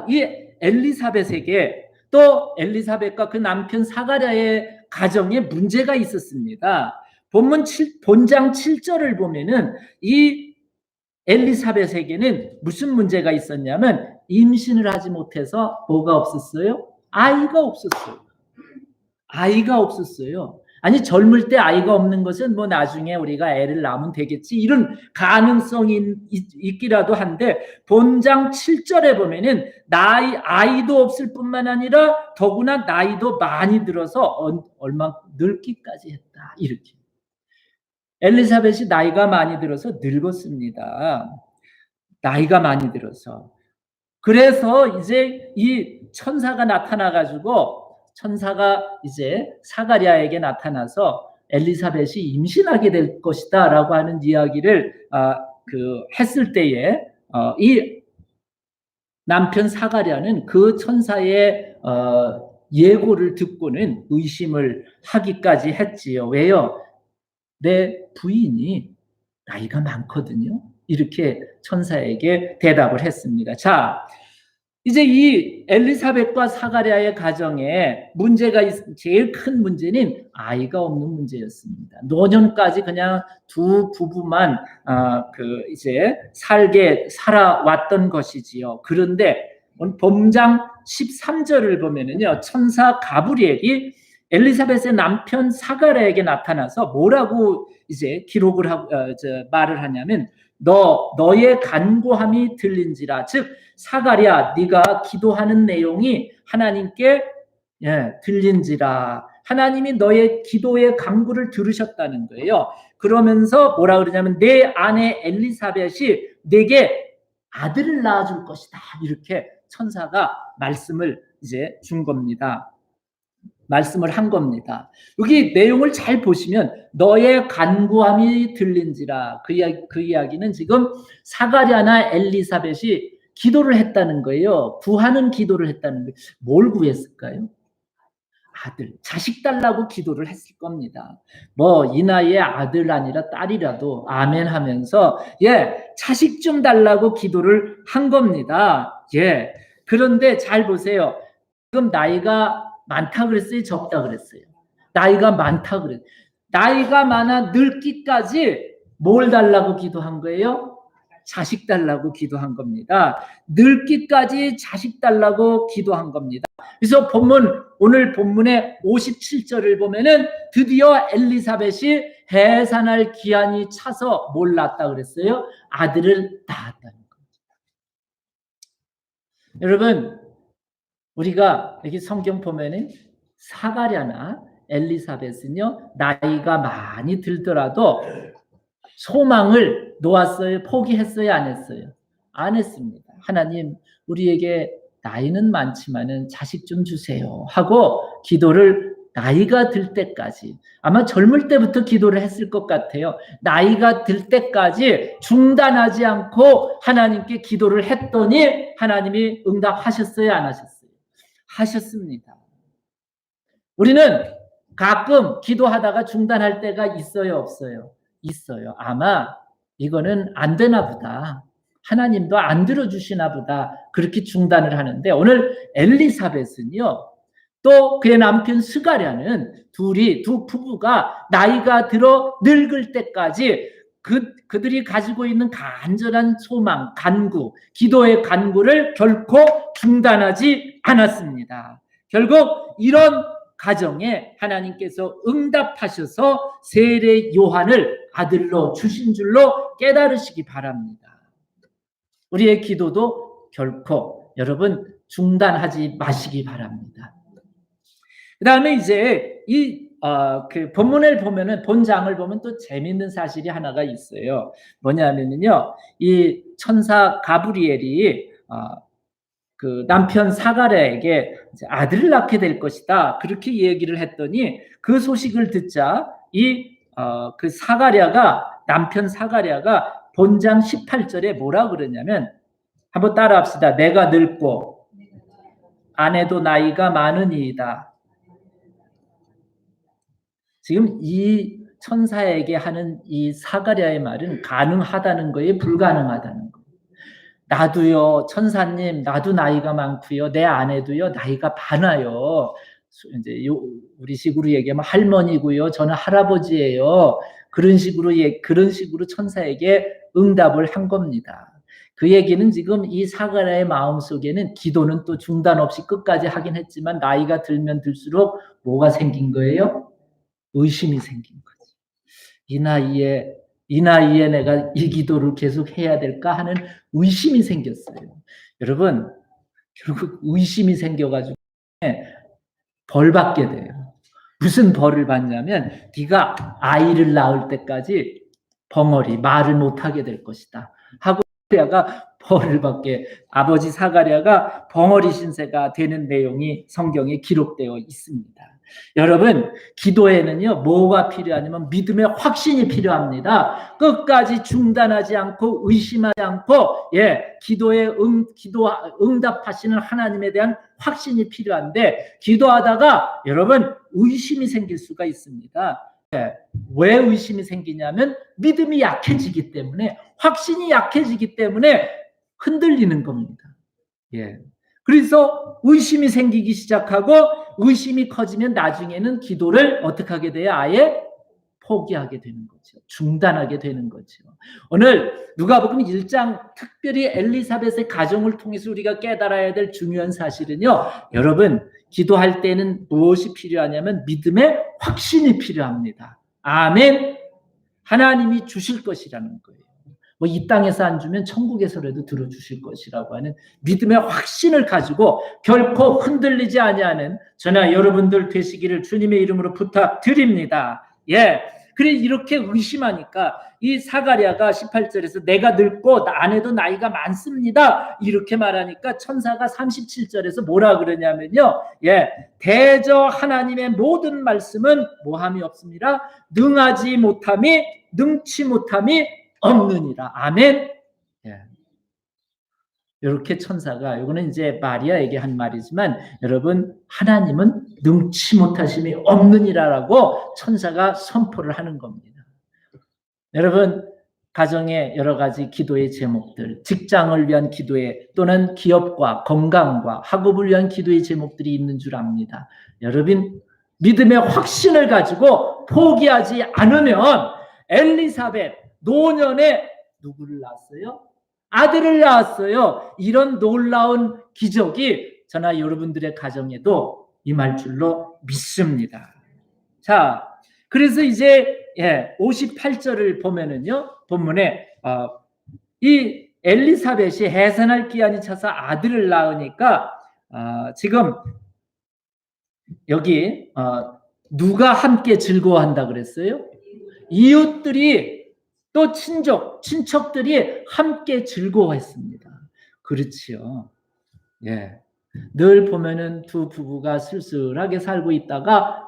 이 엘리사벳에게 또 엘리사벳과 그 남편 사가랴의 가정에 문제가 있었습니다. 본장 7절을 보면은 이 엘리사벳에게는 무슨 문제가 있었냐면 임신을 하지 못해서 뭐가 없었어요? 아이가 없었어요. 아이가 없었어요. 아니, 젊을 때 아이가 없는 것은 뭐 나중에 우리가 애를 낳으면 되겠지, 이런 가능성이 있기라도 한데, 본장 7절에 보면은 아이도 없을 뿐만 아니라 더구나 나이도 많이 들어서 얼마 늙기까지 했다, 이렇게. 엘리사벳이 나이가 많이 들어서 늙었습니다. 나이가 많이 들어서. 그래서 이제 이 천사가 나타나가지고, 천사가 이제 사가랴에게 나타나서 엘리사벳이 임신하게 될 것이다 라고 하는 이야기를 했을 때에 이 남편 사가랴는 그 천사의 예고를 듣고는 의심을 하기까지 했지요. 왜요? 내 부인이 나이가 많거든요. 이렇게 천사에게 대답을 했습니다. 자, 이제 이 엘리사벳과 사가랴의 가정에 제일 큰 문제는 아이가 없는 문제였습니다. 노년까지 그냥 두 부부만 이제 살아왔던 것이지요. 그런데 본장 13절을 보면은요, 천사 가브리엘이 엘리사벳의 남편 사가랴에게 나타나서 뭐라고 이제 말을 하냐면, 너의 간구함이 들린지라. 즉, 사가랴, 네가 기도하는 내용이 하나님께 들린지라. 하나님이 너의 기도의 간구를 들으셨다는 거예요. 그러면서 뭐라 그러냐면, 내 아내 엘리사벳이 내게 아들을 낳아줄 것이다, 이렇게 천사가 말씀을 이제 준 겁니다. 말씀을 한 겁니다. 여기 내용을 잘 보시면 너의 간구함이 들린지라, 그 이야기는 지금 사가랴나 엘리사벳이 기도를 했다는 거예요. 구하는 기도를 했다는 거예요. 뭘 구했을까요? 아들, 자식 달라고 기도를 했을 겁니다. 뭐 이 나이에 아들 아니라 딸이라도 아멘 하면서 자식 좀 달라고 기도를 한 겁니다. 그런데 잘 보세요. 지금 나이가 많다 그랬어요? 적다 그랬어요? 나이가 많다 그랬어요. 나이가 많아 늙기까지 뭘 달라고 기도한 거예요? 자식 달라고 기도한 겁니다. 늙기까지 자식 달라고 기도한 겁니다. 그래서 오늘 본문의 57절을 보면은 드디어 엘리사벳이 해산할 기한이 차서 뭘 낳았다 그랬어요? 아들을 낳았다는 겁니다. 여러분, 우리가 여기 성경 보면은 사가랴나 엘리사벳은요, 나이가 많이 들더라도 소망을 놓았어요? 포기했어요? 안 했어요? 안 했습니다. 하나님, 우리에게 나이는 많지만은 자식 좀 주세요 하고 기도를 나이가 들 때까지, 아마 젊을 때부터 기도를 했을 것 같아요. 나이가 들 때까지 중단하지 않고 하나님께 기도를 했더니 하나님이 응답하셨어요? 안 하셨어요? 하셨습니다. 우리는 가끔 기도하다가 중단할 때가 있어요? 없어요? 있어요. 아마 이거는 안 되나 보다. 하나님도 안 들어주시나 보다 그렇게 중단을 하는데, 오늘 엘리사벳은요 또 그의 남편 스가랴는 두 부부가 나이가 들어 늙을 때까지 그들이 가지고 있는 간절한 소망, 간구, 기도의 간구를 결코 중단하지 않았습니다. 결국 이런 가정에 하나님께서 응답하셔서 세례 요한을 아들로 주신 줄로 깨달으시기 바랍니다. 우리의 기도도 결코 여러분 중단하지 마시기 바랍니다. 그 다음에 이제 그 본문을 보면은, 본장을 보면 또 재밌는 사실이 하나가 있어요. 뭐냐면요, 이 천사 가브리엘이 그 남편 사가랴에게 아들을 낳게 될 것이다 그렇게 얘기를 했더니, 그 소식을 듣자 그 남편 사가랴가 본장 18절에 뭐라 그러냐면, 한번 따라합시다. 내가 늙고 아내도 나이가 많으니이다. 지금 이 천사에게 하는 이 사가랴의 말은 가능하다는 거에 불가능하다는 거예요. 나도요, 천사님, 나도 나이가 많고요, 내 아내도요 나이가 많아요. 이제 우리 식으로 얘기하면 할머니고요, 저는 할아버지예요. 그런 식으로 천사에게 응답을 한 겁니다. 그 얘기는 지금 이 사가랴의 마음속에는 기도는 또 중단 없이 끝까지 하긴 했지만, 나이가 들면 들수록 뭐가 생긴 거예요? 의심이 생긴 거지. 이 나이에 내가 이 기도를 계속 해야 될까 하는 의심이 생겼어요. 여러분, 결국 의심이 생겨가지고 벌 받게 돼요. 무슨 벌을 받냐면, 네가 아이를 낳을 때까지 벙어리 말을 못하게 될 것이다 하고 사가랴가 벌을 받게, 아버지 사가랴가 벙어리 신세가 되는 내용이 성경에 기록되어 있습니다. 여러분, 기도에는요 뭐가 필요하냐면 믿음의 확신이 필요합니다. 끝까지 중단하지 않고 의심하지 않고 기도에 응답하시는 하나님에 대한 확신이 필요한데, 기도하다가 여러분 의심이 생길 수가 있습니다. 왜 의심이 생기냐면 믿음이 약해지기 때문에, 확신이 약해지기 때문에 흔들리는 겁니다. 그래서 의심이 생기기 시작하고, 의심이 커지면 나중에는 기도를 어떻게 하게 돼요? 아예 포기하게 되는 거죠. 중단하게 되는 거죠. 오늘 누가복음 1장, 특별히 엘리사벳의 가정을 통해서 우리가 깨달아야 될 중요한 사실은요, 여러분, 기도할 때는 무엇이 필요하냐면 믿음의 확신이 필요합니다. 아멘. 하나님이 주실 것이라는 거예요. 뭐 이 땅에서 안 주면 천국에서라도 들어주실 것이라고 하는 믿음의 확신을 가지고 결코 흔들리지 아니하는 저나 여러분들 되시기를 주님의 이름으로 부탁드립니다. 그래, 이렇게 의심하니까 이 사가랴가 18절에서 내가 늙고 아내도 나이가 많습니다 이렇게 말하니까, 천사가 37절에서 뭐라 그러냐면요, 대저 하나님의 모든 말씀은 뭐함이 없습니다. 능치 못함이 없느니라. 아멘. 이렇게 천사가, 이거는 이제 마리아에게 한 말이지만, 여러분, 하나님은 능치 못하심이 없느니라라고 천사가 선포를 하는 겁니다. 여러분, 가정의 여러 가지 기도의 제목들, 직장을 위한 기도의, 또는 기업과 건강과 학업을 위한 기도의 제목들이 있는 줄 압니다. 여러분, 믿음의 확신을 가지고 포기하지 않으면, 엘리사벳 노년에 누구를 낳았어요? 아들을 낳았어요. 이런 놀라운 기적이 저나 여러분들의 가정에도 임할 줄로 믿습니다. 자, 그래서 이제 58절을 보면은요, 본문에 이 엘리사벳이 해산할 기한이 차서 아들을 낳으니까 지금 여기 누가 함께 즐거워한다 그랬어요? 이웃들이, 또 친척들이 함께 즐거워했습니다. 그렇지요. 늘 보면은 두 부부가 쓸쓸하게 살고 있다가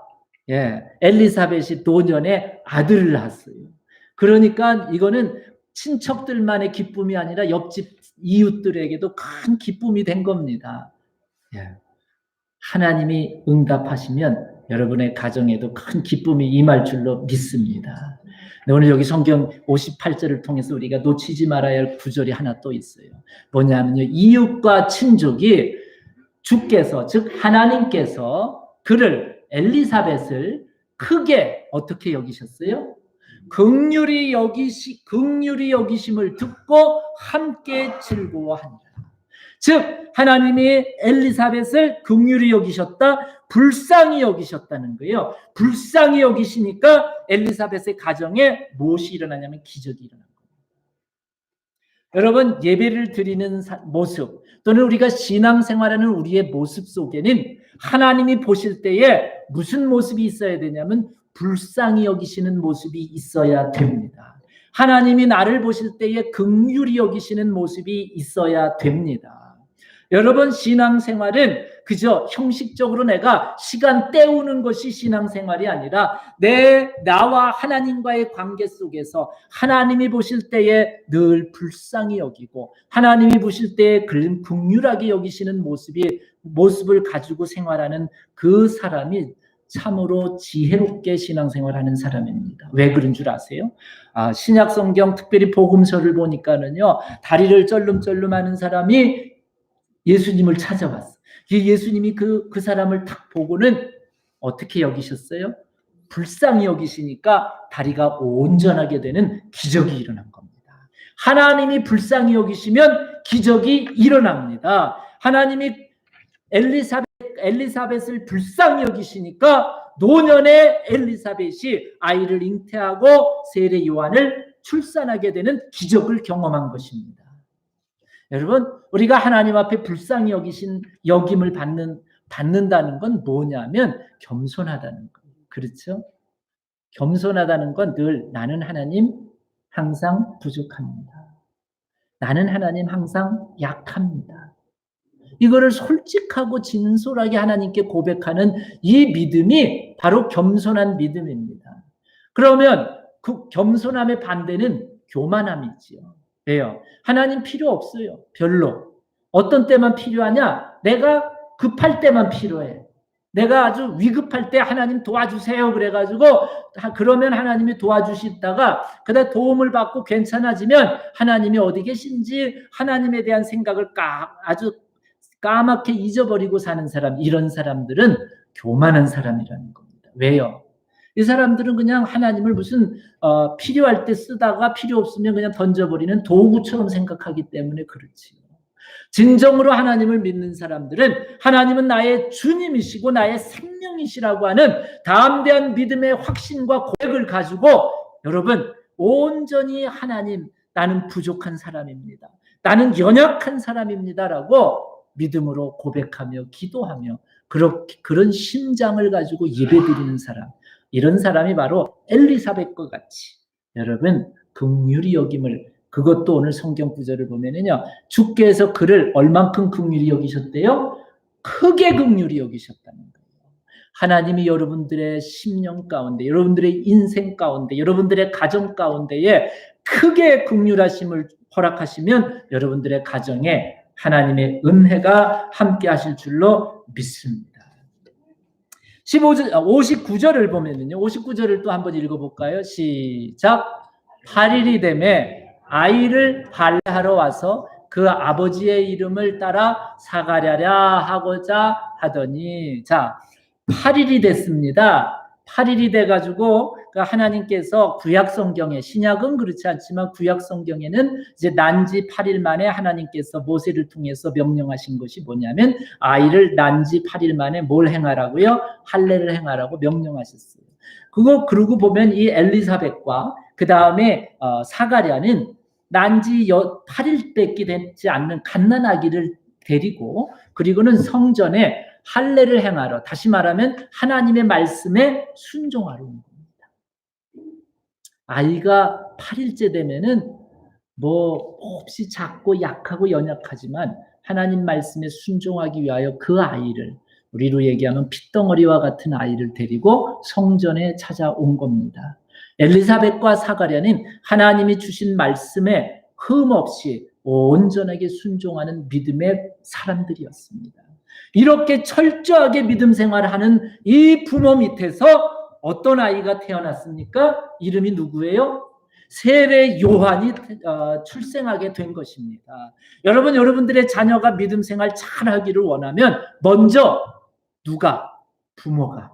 엘리사벳이 노년에 아들을 낳았어요. 그러니까 이거는 친척들만의 기쁨이 아니라 옆집 이웃들에게도 큰 기쁨이 된 겁니다. 하나님이 응답하시면 여러분의 가정에도 큰 기쁨이 임할 줄로 믿습니다. 네, 오늘 여기 성경 58절을 통해서 우리가 놓치지 말아야 할 구절이 하나 또 있어요. 뭐냐면요, 이웃과 친족이 주께서, 즉 하나님께서 그를, 엘리사벳을 크게 어떻게 여기셨어요? 긍휼히 여기심을 듣고 함께 즐거워하니라. 즉 하나님이 엘리사벳을 긍휼히 여기셨다, 불쌍히 여기셨다는 거예요. 불쌍히 여기시니까 엘리사벳의 가정에 무엇이 일어나냐면 기적이 일어난 거예요. 여러분, 예배를 드리는 모습 또는 우리가 신앙생활하는 우리의 모습 속에는 하나님이 보실 때에 무슨 모습이 있어야 되냐면 불쌍히 여기시는 모습이 있어야 됩니다. 하나님이 나를 보실 때에 긍휼히 여기시는 모습이 있어야 됩니다. 여러분, 신앙생활은 그저 형식적으로 내가 시간 때우는 것이 신앙생활이 아니라 나와 하나님과의 관계 속에서 하나님이 보실 때에 늘 불쌍히 여기고 하나님이 보실 때에 긍휼하게 여기시는 모습을 가지고 생활하는 그 사람이 참으로 지혜롭게 신앙생활하는 사람입니다. 왜 그런 줄 아세요? 신약 성경 특별히 복음서를 보니까는요, 다리를 쩔름쩔름하는 사람이 예수님을 찾아왔어. 예수님이 그 사람을 딱 보고는 어떻게 여기셨어요? 불쌍히 여기시니까 다리가 온전하게 되는 기적이 일어난 겁니다. 하나님이 불쌍히 여기시면 기적이 일어납니다. 하나님이 엘리사벳을 불쌍히 여기시니까 노년의 엘리사벳이 아이를 잉태하고 세례 요한을 출산하게 되는 기적을 경험한 것입니다. 여러분, 우리가 하나님 앞에 불쌍히 여김을 받는다는 건 뭐냐면 겸손하다는 거예요. 그렇죠? 겸손하다는 건 늘 나는 하나님 항상 부족합니다. 나는 하나님 항상 약합니다. 이거를 솔직하고 진솔하게 하나님께 고백하는 이 믿음이 바로 겸손한 믿음입니다. 그러면 그 겸손함의 반대는 교만함이지요. 왜요? 하나님 필요 없어요. 별로. 어떤 때만 필요하냐? 내가 급할 때만 필요해. 내가 아주 위급할 때 하나님 도와주세요. 그래가지고 그러면 하나님이 도와주시다가 그다음 도움을 받고 괜찮아지면 하나님이 어디 계신지 하나님에 대한 생각을 아주 까맣게 잊어버리고 사는 사람, 이런 사람들은 교만한 사람이라는 겁니다. 왜요? 이 사람들은 그냥 하나님을 무슨 필요할 때 쓰다가 필요 없으면 그냥 던져버리는 도구처럼 생각하기 때문에 그렇지요. 진정으로 하나님을 믿는 사람들은 하나님은 나의 주님이시고 나의 생명이시라고 하는 담대한 믿음의 확신과 고백을 가지고 여러분, 온전히 하나님, 나는 부족한 사람입니다. 나는 연약한 사람입니다라고 믿음으로 고백하며 기도하며 그런 심장을 가지고 예배드리는 사람, 이런 사람이 바로 엘리사벳과 같이 여러분 긍휼히 여김을, 그것도 오늘 성경 구절을 보면은요, 주께서 그를 얼만큼 긍휼히 여기셨대요? 크게 긍휼히 여기셨다는 거예요. 하나님이 여러분들의 심령 가운데, 여러분들의 인생 가운데, 여러분들의 가정 가운데에 크게 긍휼하심을 허락하시면 여러분들의 가정에 하나님의 은혜가 함께 하실 줄로 믿습니다. 59절을 보면은요, 59절을 또 한번 읽어볼까요? 시작. 8일이 되매 아이를 발레하러 와서 그 아버지의 이름을 따라 사가랴라 하고자 하더니, 자, 8일이 됐습니다. 8일이 돼가지고 하나님께서 구약 성경에, 신약은 그렇지 않지만 구약 성경에는 이제 난지 8일 만에 하나님께서 모세를 통해서 명령하신 것이 뭐냐면 아이를 난지 8일 만에 뭘 행하라고요? 할례를 행하라고 명령하셨어요. 그러고 보면 이 엘리사벳과 그 다음에 사가랴는 난지 8일밖에 되지 않는 갓난아기를 데리고 그리고는 성전에 할례를 행하러, 다시 말하면 하나님의 말씀에 순종하러 온 겁니다. 아이가 8일째 되면은 몹시 작고 약하고 연약하지만 하나님 말씀에 순종하기 위하여 그 아이를, 우리로 얘기하면 핏덩어리와 같은 아이를 데리고 성전에 찾아온 겁니다. 엘리사벳과 사가랴는 하나님이 주신 말씀에 흠없이 온전하게 순종하는 믿음의 사람들이었습니다. 이렇게 철저하게 믿음 생활을 하는 이 부모 밑에서 어떤 아이가 태어났습니까? 이름이 누구예요? 세례 요한이 출생하게 된 것입니다. 여러분, 여러분들의 자녀가 믿음 생활 잘하기를 원하면 먼저 누가? 부모가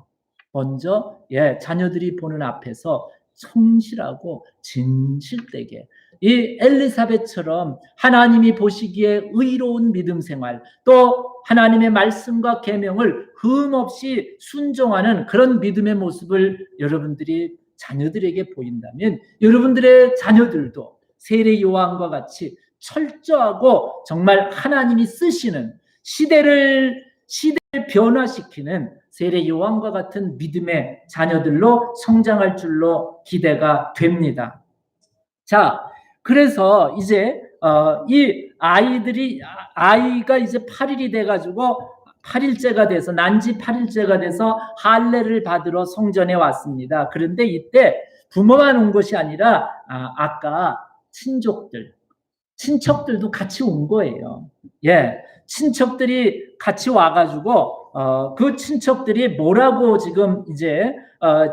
먼저 자녀들이 보는 앞에서 성실하고 진실되게 이 엘리사벳처럼 하나님이 보시기에 의로운 믿음 생활, 또 하나님의 말씀과 계명을 흠없이 순종하는 그런 믿음의 모습을 여러분들이 자녀들에게 보인다면 여러분들의 자녀들도 세례 요한과 같이 철저하고 정말 하나님이 쓰시는 시대를 변화시키는 세례 요한과 같은 믿음의 자녀들로 성장할 줄로 기대가 됩니다. 자, 그래서 이제 이 아이가 이제 8일이 돼가지고 8일째가 돼서 난지 8일째가 돼서 할례를 받으러 성전에 왔습니다. 그런데 이때 부모만 온 것이 아니라 아까 친척들도 같이 온 거예요. 친척들이 같이 와가지고 그 친척들이 뭐라고 지금 이제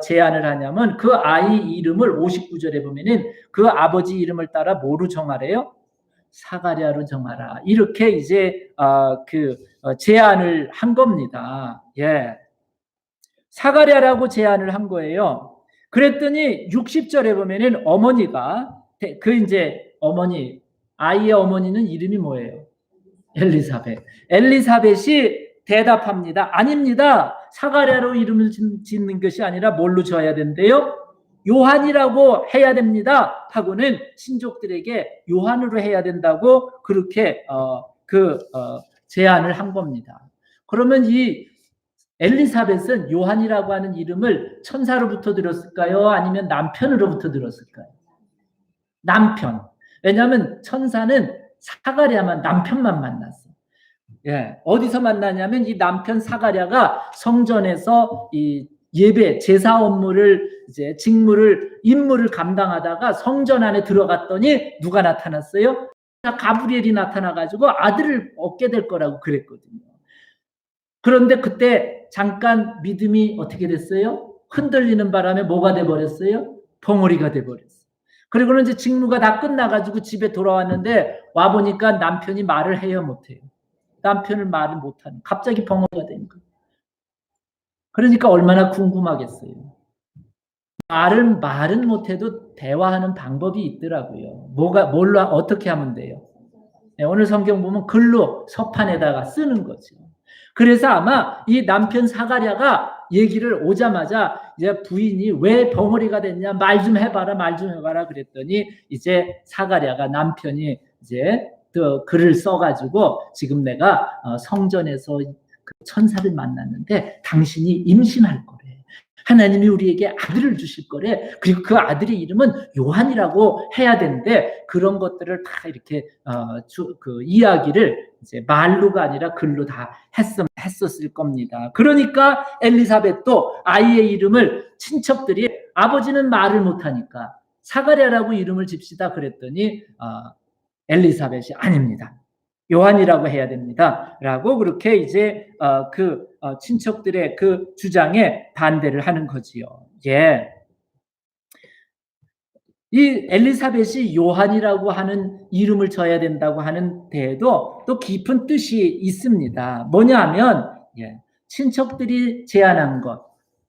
제안을 하냐면 그 아이 이름을 59절에 보면은 그 아버지 이름을 따라 뭐로 정하래요? 사가랴로 정하라. 이렇게 이제 제안을 한 겁니다. 사가랴라고 제안을 한 거예요. 그랬더니 60절에 보면은 어머니가 아이의 어머니는 이름이 뭐예요? 엘리사벳이 대답합니다. 아닙니다. 사가랴로 이름을 짓는 것이 아니라 뭘로 지어야 된대요? 요한이라고 해야 됩니다. 하고는 친족들에게 요한으로 해야 된다고 그렇게 제안을 한 겁니다. 그러면 이 엘리사벳은 요한이라고 하는 이름을 천사로부터 들었을까요? 아니면 남편으로부터 들었을까요? 남편. 왜냐하면 천사는 사가랴만 남편만 만났어. 어디서 만나냐면 이 남편 사가랴가 성전에서 이 예배 제사 업무를 이제 임무를 감당하다가 성전 안에 들어갔더니 누가 나타났어요? 가브리엘이 나타나가지고 아들을 얻게 될 거라고 그랬거든요. 그런데 그때 잠깐 믿음이 어떻게 됐어요? 흔들리는 바람에 뭐가 돼버렸어요? 벙어리가 돼버렸어요. 그리고는 이제 직무가 다 끝나가지고 집에 돌아왔는데 와보니까 남편이 말을 해요, 못해요? 남편을 말을 못하는, 갑자기 벙어리가 된 거예요. 그러니까 얼마나 궁금하겠어요. 말은 못해도 대화하는 방법이 있더라고요. 뭘로 어떻게 하면 돼요? 오늘 성경 보면 글로 서판에다가 쓰는 거죠. 그래서 아마 이 남편 사가랴가 얘기를 오자마자 이제 부인이 왜 벙어리가 됐냐, 말 좀 해봐라 그랬더니 이제 사가랴가 남편이 이제 글을 써가지고 지금 내가 성전에서 그 천사를 만났는데 당신이 임신할 거래. 하나님이 우리에게 아들을 주실 거래. 그리고 그 아들의 이름은 요한이라고 해야 되는데 그런 것들을 다 이렇게 이야기를 이제 말로가 아니라 글로 다 했었을 겁니다. 그러니까 엘리사벳도 아이의 이름을 친척들이 아버지는 말을 못하니까 사가랴라고 이름을 집시다 그랬더니 엘리사벳이 아닙니다. 요한이라고 해야 됩니다. 라고 그렇게 이제 친척들의 그 주장에 반대를 하는 거지요. 이 엘리사벳이 요한이라고 하는 이름을 져야 된다고 하는 데에도 또 깊은 뜻이 있습니다. 뭐냐면 친척들이 제안한 것,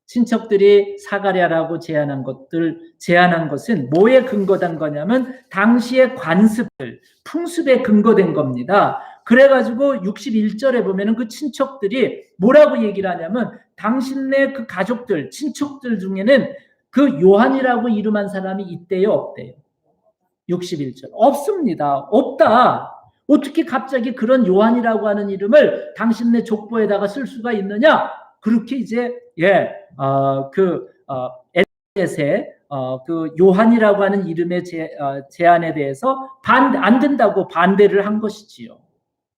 친척들이 사가랴라고 제안한 것은 뭐에 근거된 거냐면 당시의 관습들, 풍습에 근거된 겁니다. 그래가지고 61절에 보면은 그 친척들이 뭐라고 얘기를 하냐면 당신네 그 가족들, 친척들 중에는 그 요한이라고 이름한 사람이 있대요, 없대요? 61절. 없습니다. 없다. 어떻게 갑자기 그런 요한이라고 하는 이름을 당신네 족보에다가 쓸 수가 있느냐? 그렇게 이제 엘리사벳의 그 요한이라고 하는 이름의 제안에 대해서 안 된다고 반대를 한 것이지요.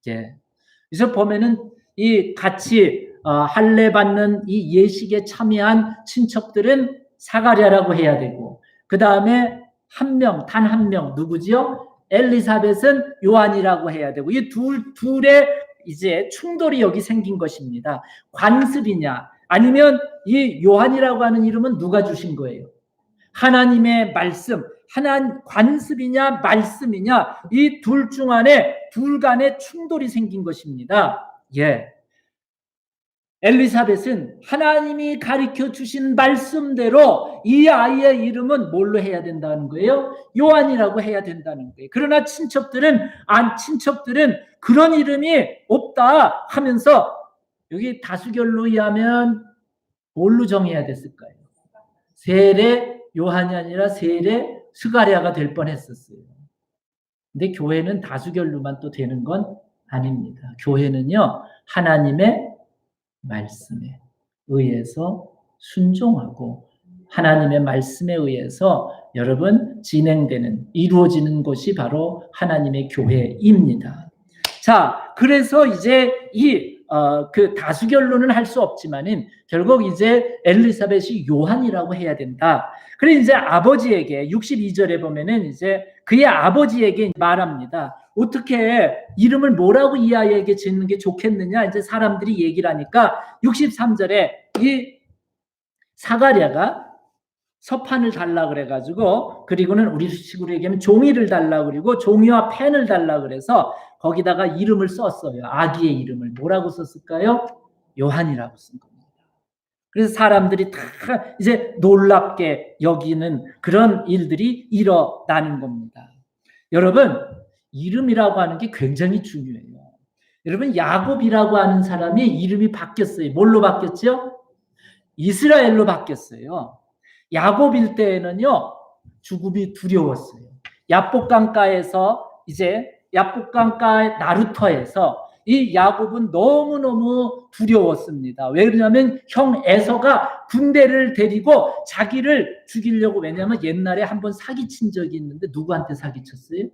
그래서 보면은 이 같이 할례 받는 이 예식에 참여한 친척들은 사가랴라고 해야 되고 그 다음에 단 한 명 누구지요? 엘리사벳은 요한이라고 해야 되고 이 둘의 이제 충돌이 여기 생긴 것입니다. 관습이냐 아니면 이 요한이라고 하는 이름은 누가 주신 거예요? 하나님의 말씀, 하나님 관습이냐 말씀이냐, 이 둘 중 안에 둘 간의 충돌이 생긴 것입니다. 예. 엘리사벳은 하나님이 가르쳐 주신 말씀대로 이 아이의 이름은 뭘로 해야 된다는 거예요? 요한이라고 해야 된다는 거예요. 그러나 친척들은 그런 이름이 없다 하면서, 여기 다수결로 의하면 뭘로 정해야 됐을까요? 세례 요한이 아니라 세례 스가랴가 될 뻔했었어요. 근데 교회는 다수결로만 또 되는 건 아닙니다. 교회는요, 하나님의 말씀에 의해서 순종하고 하나님의 말씀에 의해서 여러분 진행되는, 이루어지는 것이 바로 하나님의 교회입니다. 자, 그래서 이제 그 다수결로는 할 수 없지만은 결국 이제 엘리사벳이 요한이라고 해야 된다. 그래 이제 아버지에게 62절에 보면은 이제 그의 아버지에게 말합니다. 어떻게 이름을 뭐라고 이 아이에게 짓는 게 좋겠느냐, 이제 사람들이 얘기를 하니까 63절에 이 사가랴가 서판을 달라 그래가지고, 그리고는 우리 식으로 얘기하면 종이를 달라 그리고 종이와 펜을 달라 그래서 거기다가 이름을 썼어요. 아기의 이름을 뭐라고 썼을까요? 요한이라고 쓴 겁니다. 그래서 사람들이 다 이제 놀랍게 여기는 그런 일들이 일어나는 겁니다. 여러분, 이름이라고 하는 게 굉장히 중요해요. 여러분, 야곱이라고 하는 사람이 이름이 바뀌었어요. 뭘로 바뀌었죠? 이스라엘로 바뀌었어요. 야곱일 때에는요, 죽음이 두려웠어요. 야복강가에서 이제 야복강가 나루터에서 이 야곱은 너무너무 두려웠습니다. 왜 그러냐면 형 에서가 군대를 데리고 자기를 죽이려고, 왜냐하면 옛날에 한번 사기친 적이 있는데 누구한테 사기쳤어요?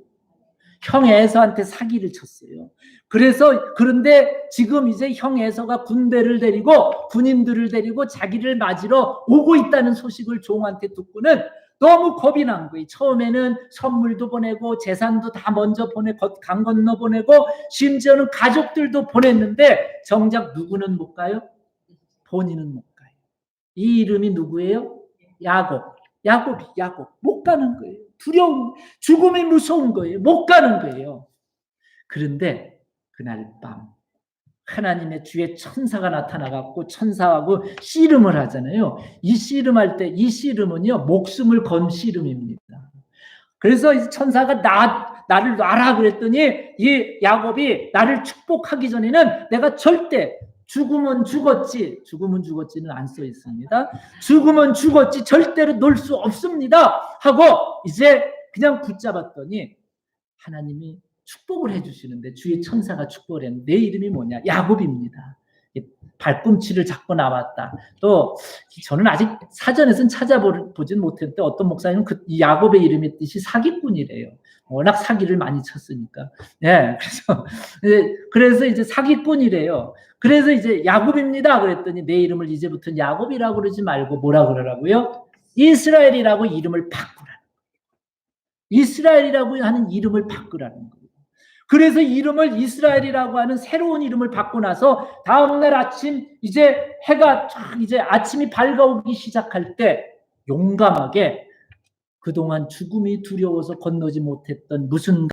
형 에서한테 사기를 쳤어요. 그런데 지금 이제 형 에서가 군대를 데리고 군인들을 데리고 자기를 맞으러 오고 있다는 소식을 종한테 듣고는 너무 겁이 난 거예요. 처음에는 선물도 보내고 재산도 다 먼저 강 건너 보내고 심지어는 가족들도 보냈는데 정작 누구는 못 가요? 본인은 못 가요. 이 이름이 누구예요? 야곱. 야곱 못 가는 거예요. 두려움, 죽음이 무서운 거예요. 못 가는 거예요. 그런데 그날 밤 하나님의 주의 천사가 나타나갖고 천사하고 씨름을 하잖아요. 이 씨름할 때 이 씨름은요, 목숨을 건 씨름입니다. 그래서 이 천사가 나를 놔라 그랬더니 이 야곱이 나를 축복하기 전에는 내가 절대 죽으면 죽었지는 안 써 있습니다. 죽으면 죽었지 절대로 놓을 수 없습니다 하고 이제 그냥 붙잡았더니 하나님이 축복을 해주시는데, 주의 천사가 축복을 했는데, 내 이름이 뭐냐? 야곱입니다. 발꿈치를 잡고 나왔다. 또 저는 아직 사전에서는 찾아보진 못했는데 어떤 목사님은 이 야곱의 이름의 뜻이 사기꾼이래요. 워낙 사기를 많이 쳤으니까. 네, 그래서 이제 사기꾼이래요. 그래서 이제 야곱입니다 그랬더니 내 이름을 이제부터는 야곱이라고 그러지 말고 뭐라 그러라고요? 이스라엘이라고 이름을 바꾸라는 거예요. 이스라엘이라고 하는 이름을 바꾸라는 거예요. 그래서 이름을 이스라엘이라고 하는 새로운 이름을 받고 나서 다음날 아침 이제 해가 이제 아침이 밝아오기 시작할 때 용감하게 그동안 죽음이 두려워서 건너지 못했던 무슨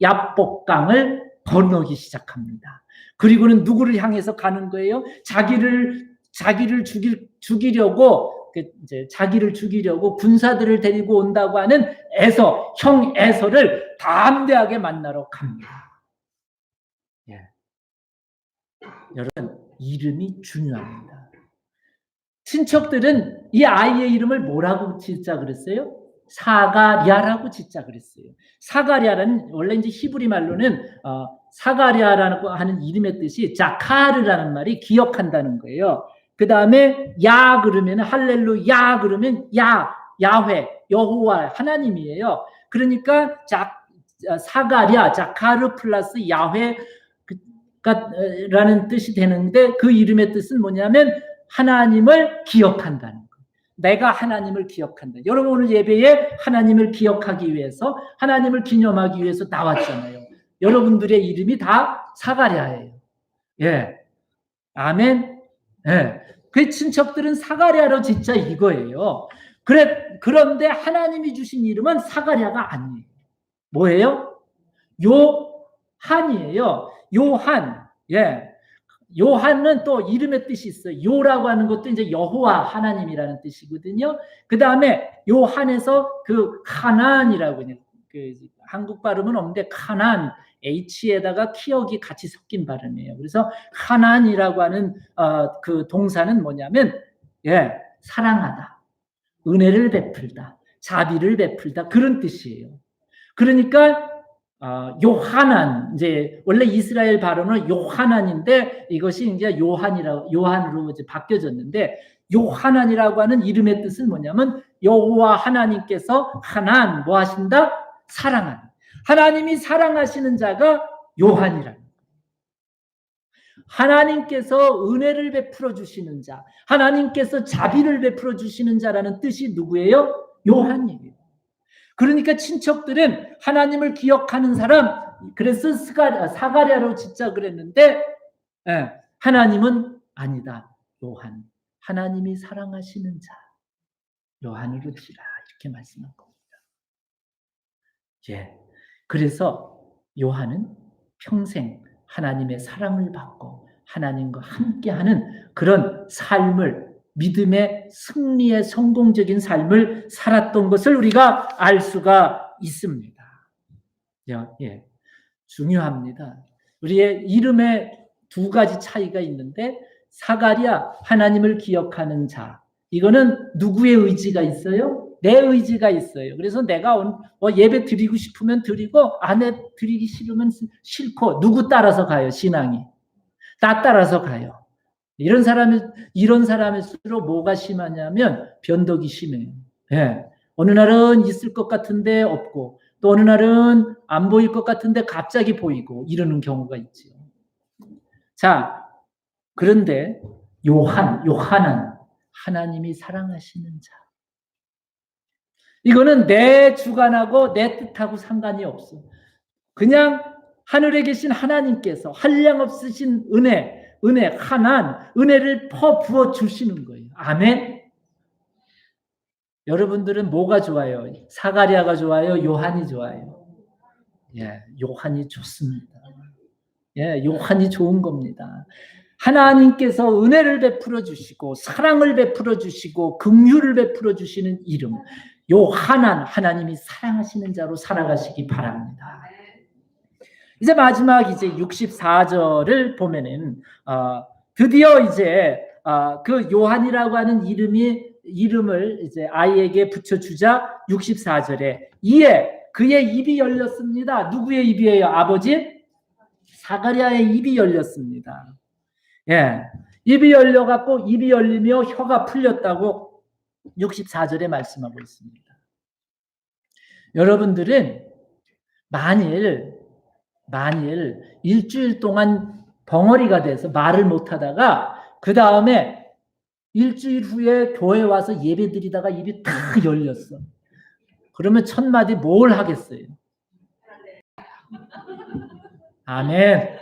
야복강을 건너기 시작합니다. 그리고는 누구를 향해서 가는 거예요? 자기를 죽이려고 이제 자기를 죽이려고 군사들을 데리고 온다고 하는 형 에서를 담대하게 만나러 갑니다. 예. 여러분, 이름이 중요합니다. 친척들은 이 아이의 이름을 뭐라고 짓자 그랬어요? 사가랴라고 짓자 그랬어요. 사가랴는 원래 이제 히브리 말로는 사가랴라고 하는 이름의 뜻이 자카르라는 말이 기억한다는 거예요. 그 다음에 야 그러면 할렐루야 그러면 야훼 여호와 하나님이에요. 그러니까 사가랴 자카르 플러스 야훼라는 뜻이 되는데, 그 이름의 뜻은 뭐냐면 하나님을 기억한다는 거예요. 내가 하나님을 기억한다. 여러분 오늘 예배에 하나님을 기억하기 위해서, 하나님을 기념하기 위해서 나왔잖아요. 여러분들의 이름이 다 사가랴예요. 예, 아멘. 예. 그 친척들은 사가랴로 짓자 이거예요. 그런데 하나님이 주신 이름은 사가랴가 아니에요. 뭐예요? 요한이에요. 요한. 예. 요한은 또 이름의 뜻이 있어요. 요라고 하는 것도 이제 여호와 하나님이라는 뜻이거든요. 그 다음에 요한에서 그 카나안이라고 그 한국 발음은 없는데 카나안 H에다가 키역이 같이 섞인 발음이에요. 그래서 카나안이라고 하는 그 동사는 뭐냐면 사랑하다, 은혜를 베풀다, 자비를 베풀다 그런 뜻이에요. 그러니까 요하난 이제 원래 이스라엘 발음은 요하난인데 이것이 이제 요한으로 이제 바뀌어졌는데 요하난이라고 하는 이름의 뜻은 뭐냐면 여호와 하나님께서 하난 뭐 하신다? 사랑하는. 하나님이 사랑하시는 자가 요한이라. 하나님께서 은혜를 베풀어 주시는 자, 하나님께서 자비를 베풀어 주시는 자라는 뜻이 누구예요? 요한이에요. 그러니까 친척들은 하나님을 기억하는 사람, 그래서 사가랴로 짓자 그랬는데 하나님은 아니다. 요한, 하나님이 사랑하시는 자, 요한으로 지라 이렇게 말씀한 겁니다. 그래서 요한은 평생 하나님의 사랑을 받고 하나님과 함께하는 그런 삶을, 믿음의 승리의 성공적인 삶을 살았던 것을 우리가 알 수가 있습니다. 중요합니다. 우리의 이름에 두 가지 차이가 있는데 사가랴, 하나님을 기억하는 자, 이거는 누구의 의지가 있어요? 내 의지가 있어요. 그래서 내가 예배 드리고 싶으면 드리고 안 드리기 싫으면 싫고 누구 따라서 가요? 신앙이 나 따라서 가요. 이런 사람일수록 뭐가 심하냐면 변덕이 심해요. 어느 날은 있을 것 같은데 없고 또 어느 날은 안 보일 것 같은데 갑자기 보이고 이러는 경우가 있죠. 자, 그런데 요한은 하나님이 사랑하시는 자. 이거는 내 주관하고 내 뜻하고 상관이 없어. 그냥 하늘에 계신 하나님께서 한량없으신 은혜를 부어 주시는 거예요. 아멘. 여러분들은 뭐가 좋아요? 사가랴가 좋아요? 요한이 좋아요? 요한이 좋습니다. 요한이 좋은 겁니다. 하나님께서 은혜를 베풀어 주시고 사랑을 베풀어 주시고 긍휼을 베풀어 주시는 이름, 하나님이 사랑하시는 자로 살아가시기 바랍니다. 이제 마지막 64절을 보면은 드디어 이제 그 요한이라고 하는 이름을 이제 아이에게 붙여주자 64절에 이에 그의 입이 열렸습니다. 누구의 입이에요? 아버지? 사가랴의 입이 열렸습니다. 입이 열려갖고 입이 열리며 혀가 풀렸다고 64절에 말씀하고 있습니다. 여러분들은 만일 일주일 동안 벙어리가 돼서 말을 못하다가 그 다음에 일주일 후에 교회 와서 예배 드리다가 입이 탁 열렸어. 그러면 첫 마디 뭘 하겠어요? 아멘.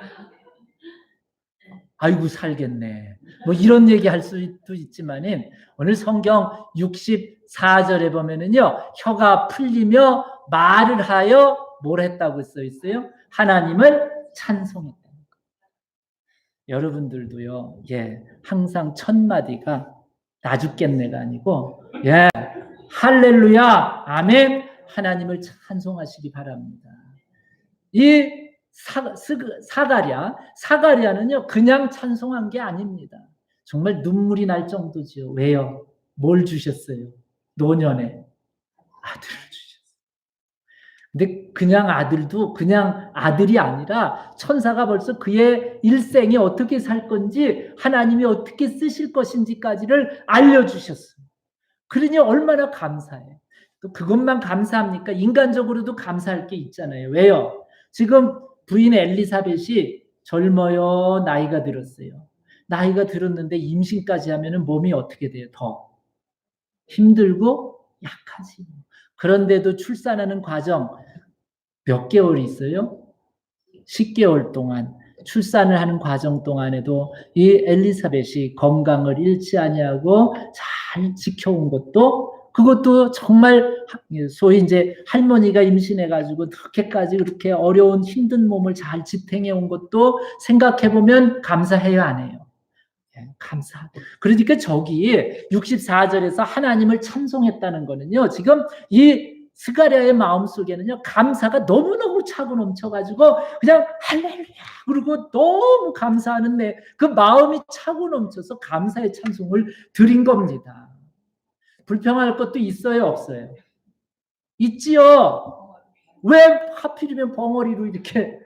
아이고 살겠네. 뭐 이런 얘기 할 수도 있지만은 오늘 성경 64절에 보면은요. 혀가 풀리며 말을 하여 뭘 했다고 써 있어요? 하나님을 찬송했다. 여러분들도요. 항상 첫 마디가 나 죽겠네가 아니고 할렐루야, 아멘, 하나님을 찬송하시기 바랍니다. 이 사가랴는요 그냥 찬송한 게 아닙니다. 정말 눈물이 날 정도죠. 왜요? 뭘 주셨어요? 노년에 아들을 주셨어요. 근데 그냥 아들도 그냥 아들이 아니라 천사가 벌써 그의 일생에 어떻게 살 건지 하나님이 어떻게 쓰실 것인지까지를 알려주셨어요. 그러니 얼마나 감사해요. 또 그것만 감사합니까? 인간적으로도 감사할 게 있잖아요. 왜요? 지금 부인 엘리사벳이 젊어요? 나이가 들었어요? 나이가 들었는데 임신까지 하면 몸이 어떻게 돼요? 더 힘들고 약하지. 그런데도 출산하는 과정 몇 개월이 있어요? 10개월 동안 출산을 하는 과정 동안에도 이 엘리사벳이 건강을 잃지 아니하고 잘 지켜온 것도, 그것도 정말 소위 이제 할머니가 임신해가지고 그렇게 어려운 힘든 몸을 잘 지탱해 온 것도 생각해 보면 감사해요, 안 해요? 감사. 그러니까 저기 64절에서 하나님을 찬송했다는 거는요, 지금 이 스가랴의 마음속에는요, 감사가 너무너무 차고 넘쳐가지고 그냥 할렐루야 그리고 너무 감사하는데 그 마음이 차고 넘쳐서 감사의 찬송을 드린 겁니다. 불평할 것도 있어요, 없어요? 있지요. 왜 하필이면 벙어리로 이렇게,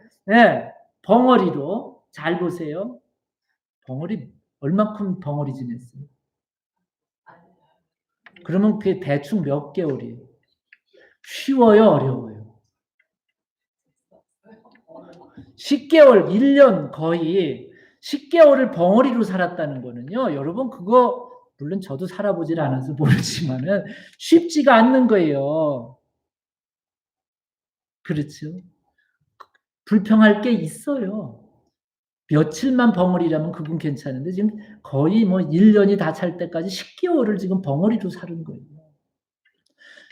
벙어리로. 잘 보세요. 벙어리 얼마큼 벙어리 지냈어요? 그러면 그게 대충 몇 개월이에요? 쉬워요, 어려워요? 10개월, 1년 거의 10개월을 벙어리로 살았다는 거는요, 여러분 그거 물론 저도 살아보질 않아서 모르지만은 쉽지가 않는 거예요. 그렇죠? 불평할 게 있어요. 며칠만 벙어리라면 그건 괜찮은데 지금 거의 뭐 1년이 다 찰 때까지 10개월을 지금 벙어리로 사는 거예요.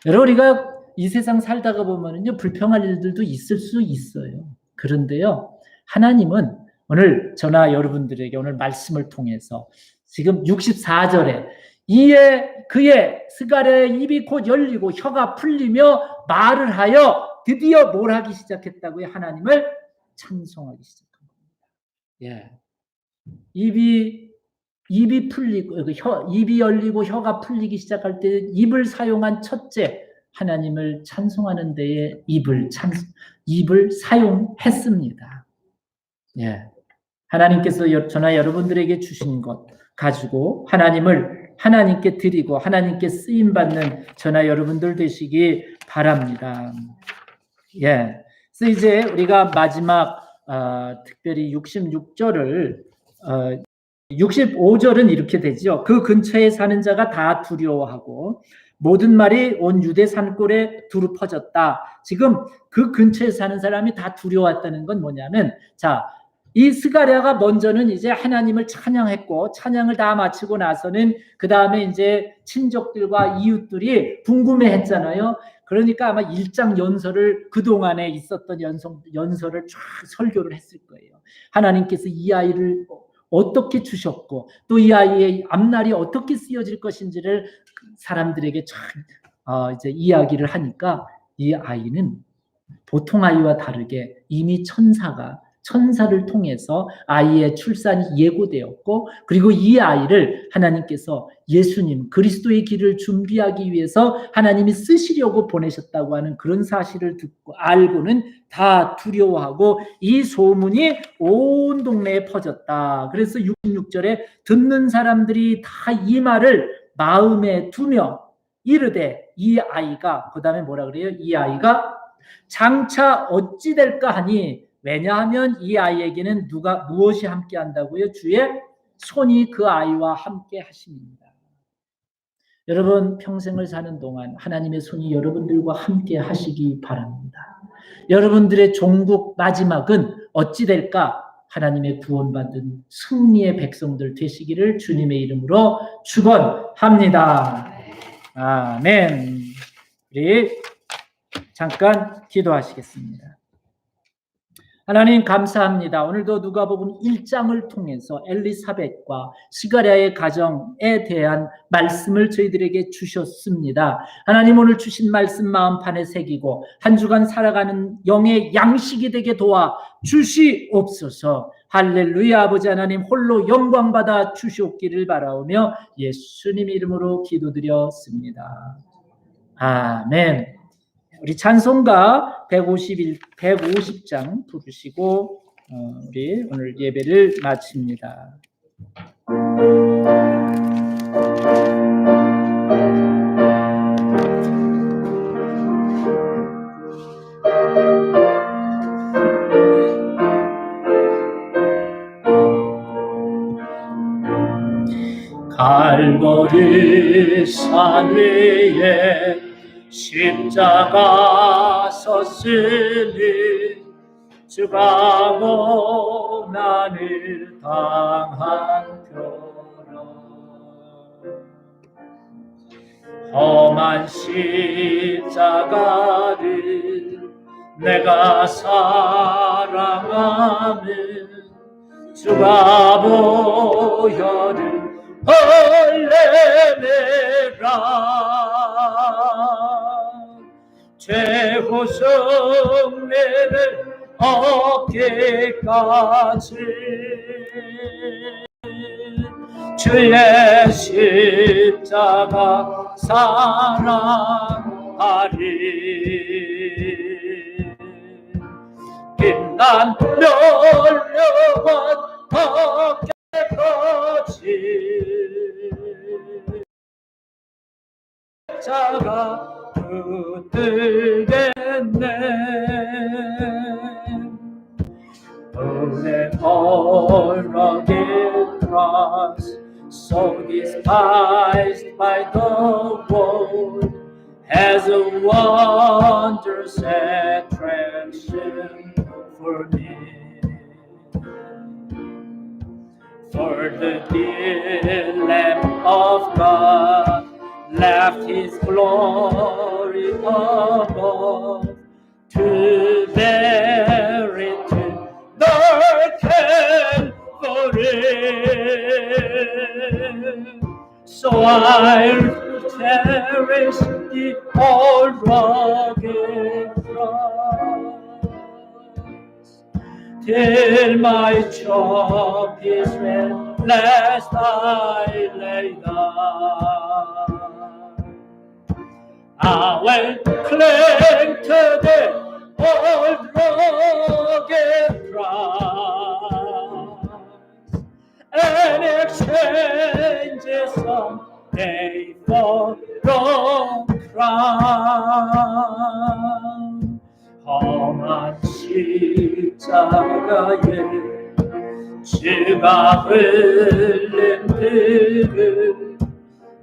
여러분, 우리가 이 세상 살다가 보면은요, 불평할 일들도 있을 수 있어요. 그런데요, 하나님은 오늘 저나 여러분들에게 오늘 말씀을 통해서 지금 64절에 그의 스가랴의 입이 곧 열리고 혀가 풀리며 말을 하여 드디어 뭘 하기 시작했다고요? 하나님을 찬송하기 시작한 겁니다. 입이 풀리고 입이 열리고 혀가 풀리기 시작할 때 입을 사용한 첫째, 하나님을 찬송하는 데에 입을 사용했습니다. 하나님께서 저나 여러분들에게 주신 것 가지고 하나님께 드리고 하나님께 쓰임 받는 저나 여러분들 되시기 바랍니다. 그래서 이제 우리가 마지막 특별히 66절을 65절은 이렇게 되죠. 그 근처에 사는 자가 다 두려워하고 모든 말이 온 유대 산골에 두루 퍼졌다. 지금 그 근처에 사는 사람이 다 두려웠다는 건 뭐냐면, 이 스가랴가 먼저는 이제 하나님을 찬양했고, 찬양을 다 마치고 나서는 그 다음에 이제 친족들과 이웃들이 궁금해했잖아요. 그러니까 아마 1장 연설을, 그동안에 있었던 연설을 쫙 설교를 했을 거예요. 하나님께서 이 아이를 어떻게 주셨고 또 이 아이의 앞날이 어떻게 쓰여질 것인지를 사람들에게 참 이제 이야기를 하니까, 이 아이는 보통 아이와 다르게 이미 천사를 통해서 아이의 출산이 예고되었고, 그리고 이 아이를 하나님께서 예수님 그리스도의 길을 준비하기 위해서 하나님이 쓰시려고 보내셨다고 하는 그런 사실을 듣고 알고는 다 두려워하고 이 소문이 온 동네에 퍼졌다. 그래서 66절에 듣는 사람들이 다 이 말을 마음에 두며 이르되 이 아이가, 그 다음에 뭐라 그래요? 이 아이가 장차 어찌 될까 하니, 왜냐하면 이 아이에게는 무엇이 함께 한다고요? 주의 손이 그 아이와 함께 하십니다. 여러분, 평생을 사는 동안 하나님의 손이 여러분들과 함께 하시기 바랍니다. 여러분들의 종국 마지막은 어찌 될까? 하나님의 구원받은 승리의 백성들 되시기를 주님의 이름으로 축원합니다. 아멘. 우리 잠깐 기도하시겠습니다. 하나님 감사합니다. 오늘도 누가복음 1장을 통해서 엘리사벳과 스가랴의 가정에 대한 말씀을 저희들에게 주셨습니다. 하나님, 오늘 주신 말씀 마음판에 새기고 한 주간 살아가는 영의 양식이 되게 도와 주시옵소서. 할렐루야. 아버지 하나님 홀로 영광받아 주시옵기를 바라오며 예수님 이름으로 기도드렸습니다. 아멘. 우리 찬송가 150장 부르시고 우리 오늘 예배를 마칩니다. 갈보리 산 위에 십자가 섰으니 주가 고난을 당한 표로 험한 십자가를 내가 사랑하면 주가 보혈을 흘려내라. 최후 승리를 얻기까지 주의 십자가 사랑하리. 빛난 멸류관 얻기까지 자가 붙들겠네. Holy all rugged cross, so despised by the world, has a wondrous attraction for me. For the dear Lamb of God left his glory above to bear it to the Calvary. So I'll cherish the old rugged cross till my chop is red, lest I lay down. I will cling to the old rugged cross and exchange it someday for the crown. 험한 십자가에 주가 흘린 피를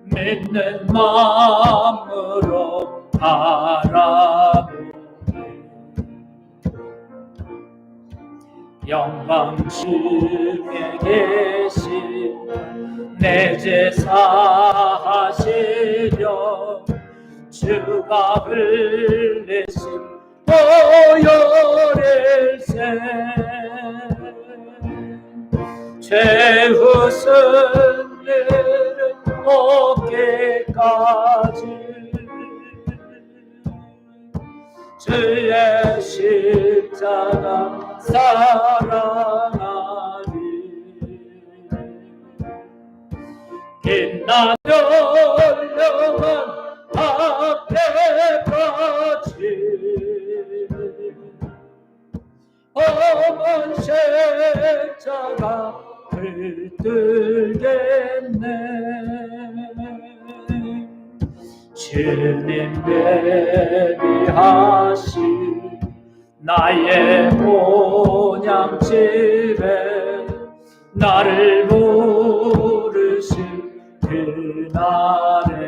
믿는 마음으로 바라보네. 영광 중에 계신 내 제사 하시려 주가 흘리신 보혈일세. 최후 승리를 얻기까지 주의 십자가 사랑하리. 빛나 멸류관 앞에까지 험한 십자가 붙들겠네. 주님 예비하시 나의 본향집에 나를 부르신 그날에는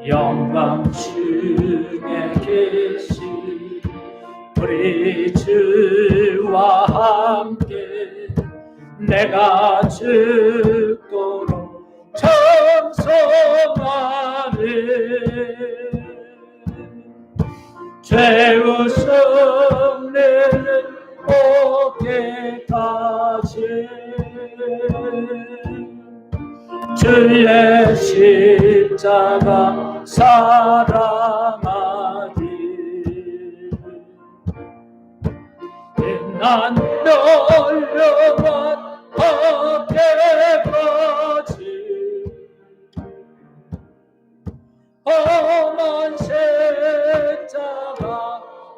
영광 중에 계신 우리 주와 함께 내가 죽도록 찬송하리. 최후 승리를 얻기까지 주의 십자가 사랑하리. 빛난 멸류관 얻기까지 험한 십자가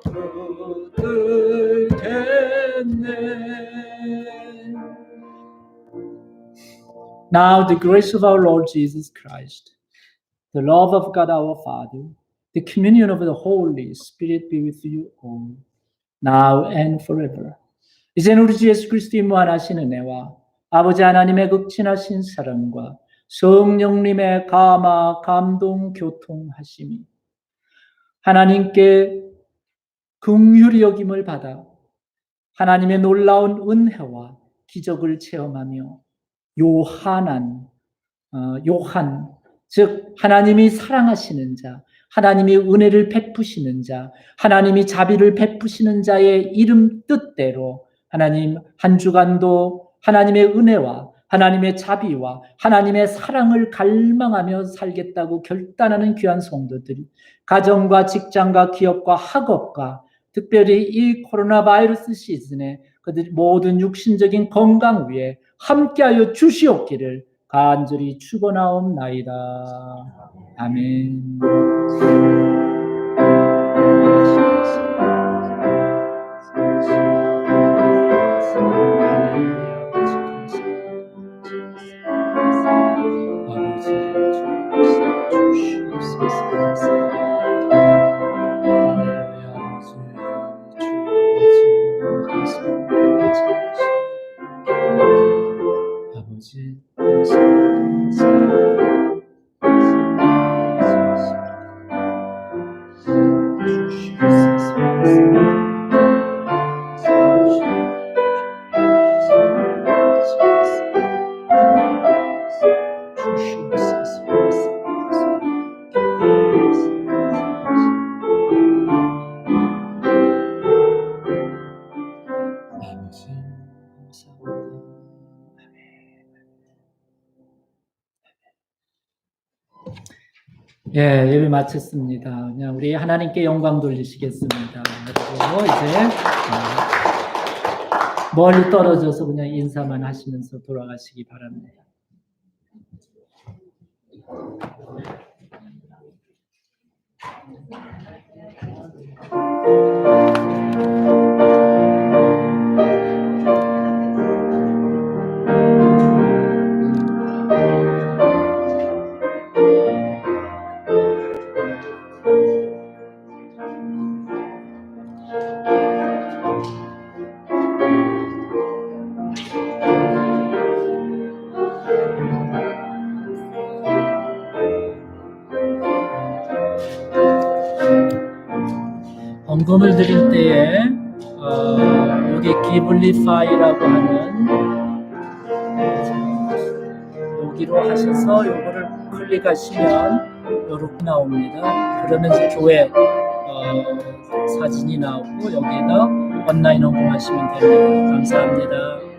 붙들겠네. Now the grace of our Lord Jesus Christ, the love of God our Father, the communion of the Holy Spirit be with you all, now and forever. 이젠 우리 주 예수 그리스도의 무한하신 은혜와 아버지 하나님의 극진하신 사랑과 성령님의 감화 감동 교통하심이 하나님께 긍휼히 여김을 받아 하나님의 놀라운 은혜와 기적을 체험하며 요한, 즉 하나님이 사랑하시는 자, 하나님이 은혜를 베푸시는 자, 하나님이 자비를 베푸시는 자의 이름 뜻대로 하나님 한 주간도 하나님의 은혜와 하나님의 자비와 하나님의 사랑을 갈망하며 살겠다고 결단하는 귀한 성도들, 가정과 직장과 기업과 학업과 특별히 이 코로나 바이러스 시즌에 그들 모든 육신적인 건강 위에 함께하여 주시옵기를 간절히 축원하옵나이다. 아멘. 아버지 예, 예배 마쳤습니다. 그냥 우리 하나님께 영광 돌리시겠습니다. 그리고 이제 멀리 떨어져서 그냥 인사만 하시면서 돌아가시기 바랍니다. 헌금을 드릴 때에 여기 기블리파이라고 하는 여기로 하셔서 요거를 클릭하시면 이렇게 나옵니다. 그러면 이제 교회 사진이 나오고 여기에다 온라인 헌금하시면 됩니다. 감사합니다.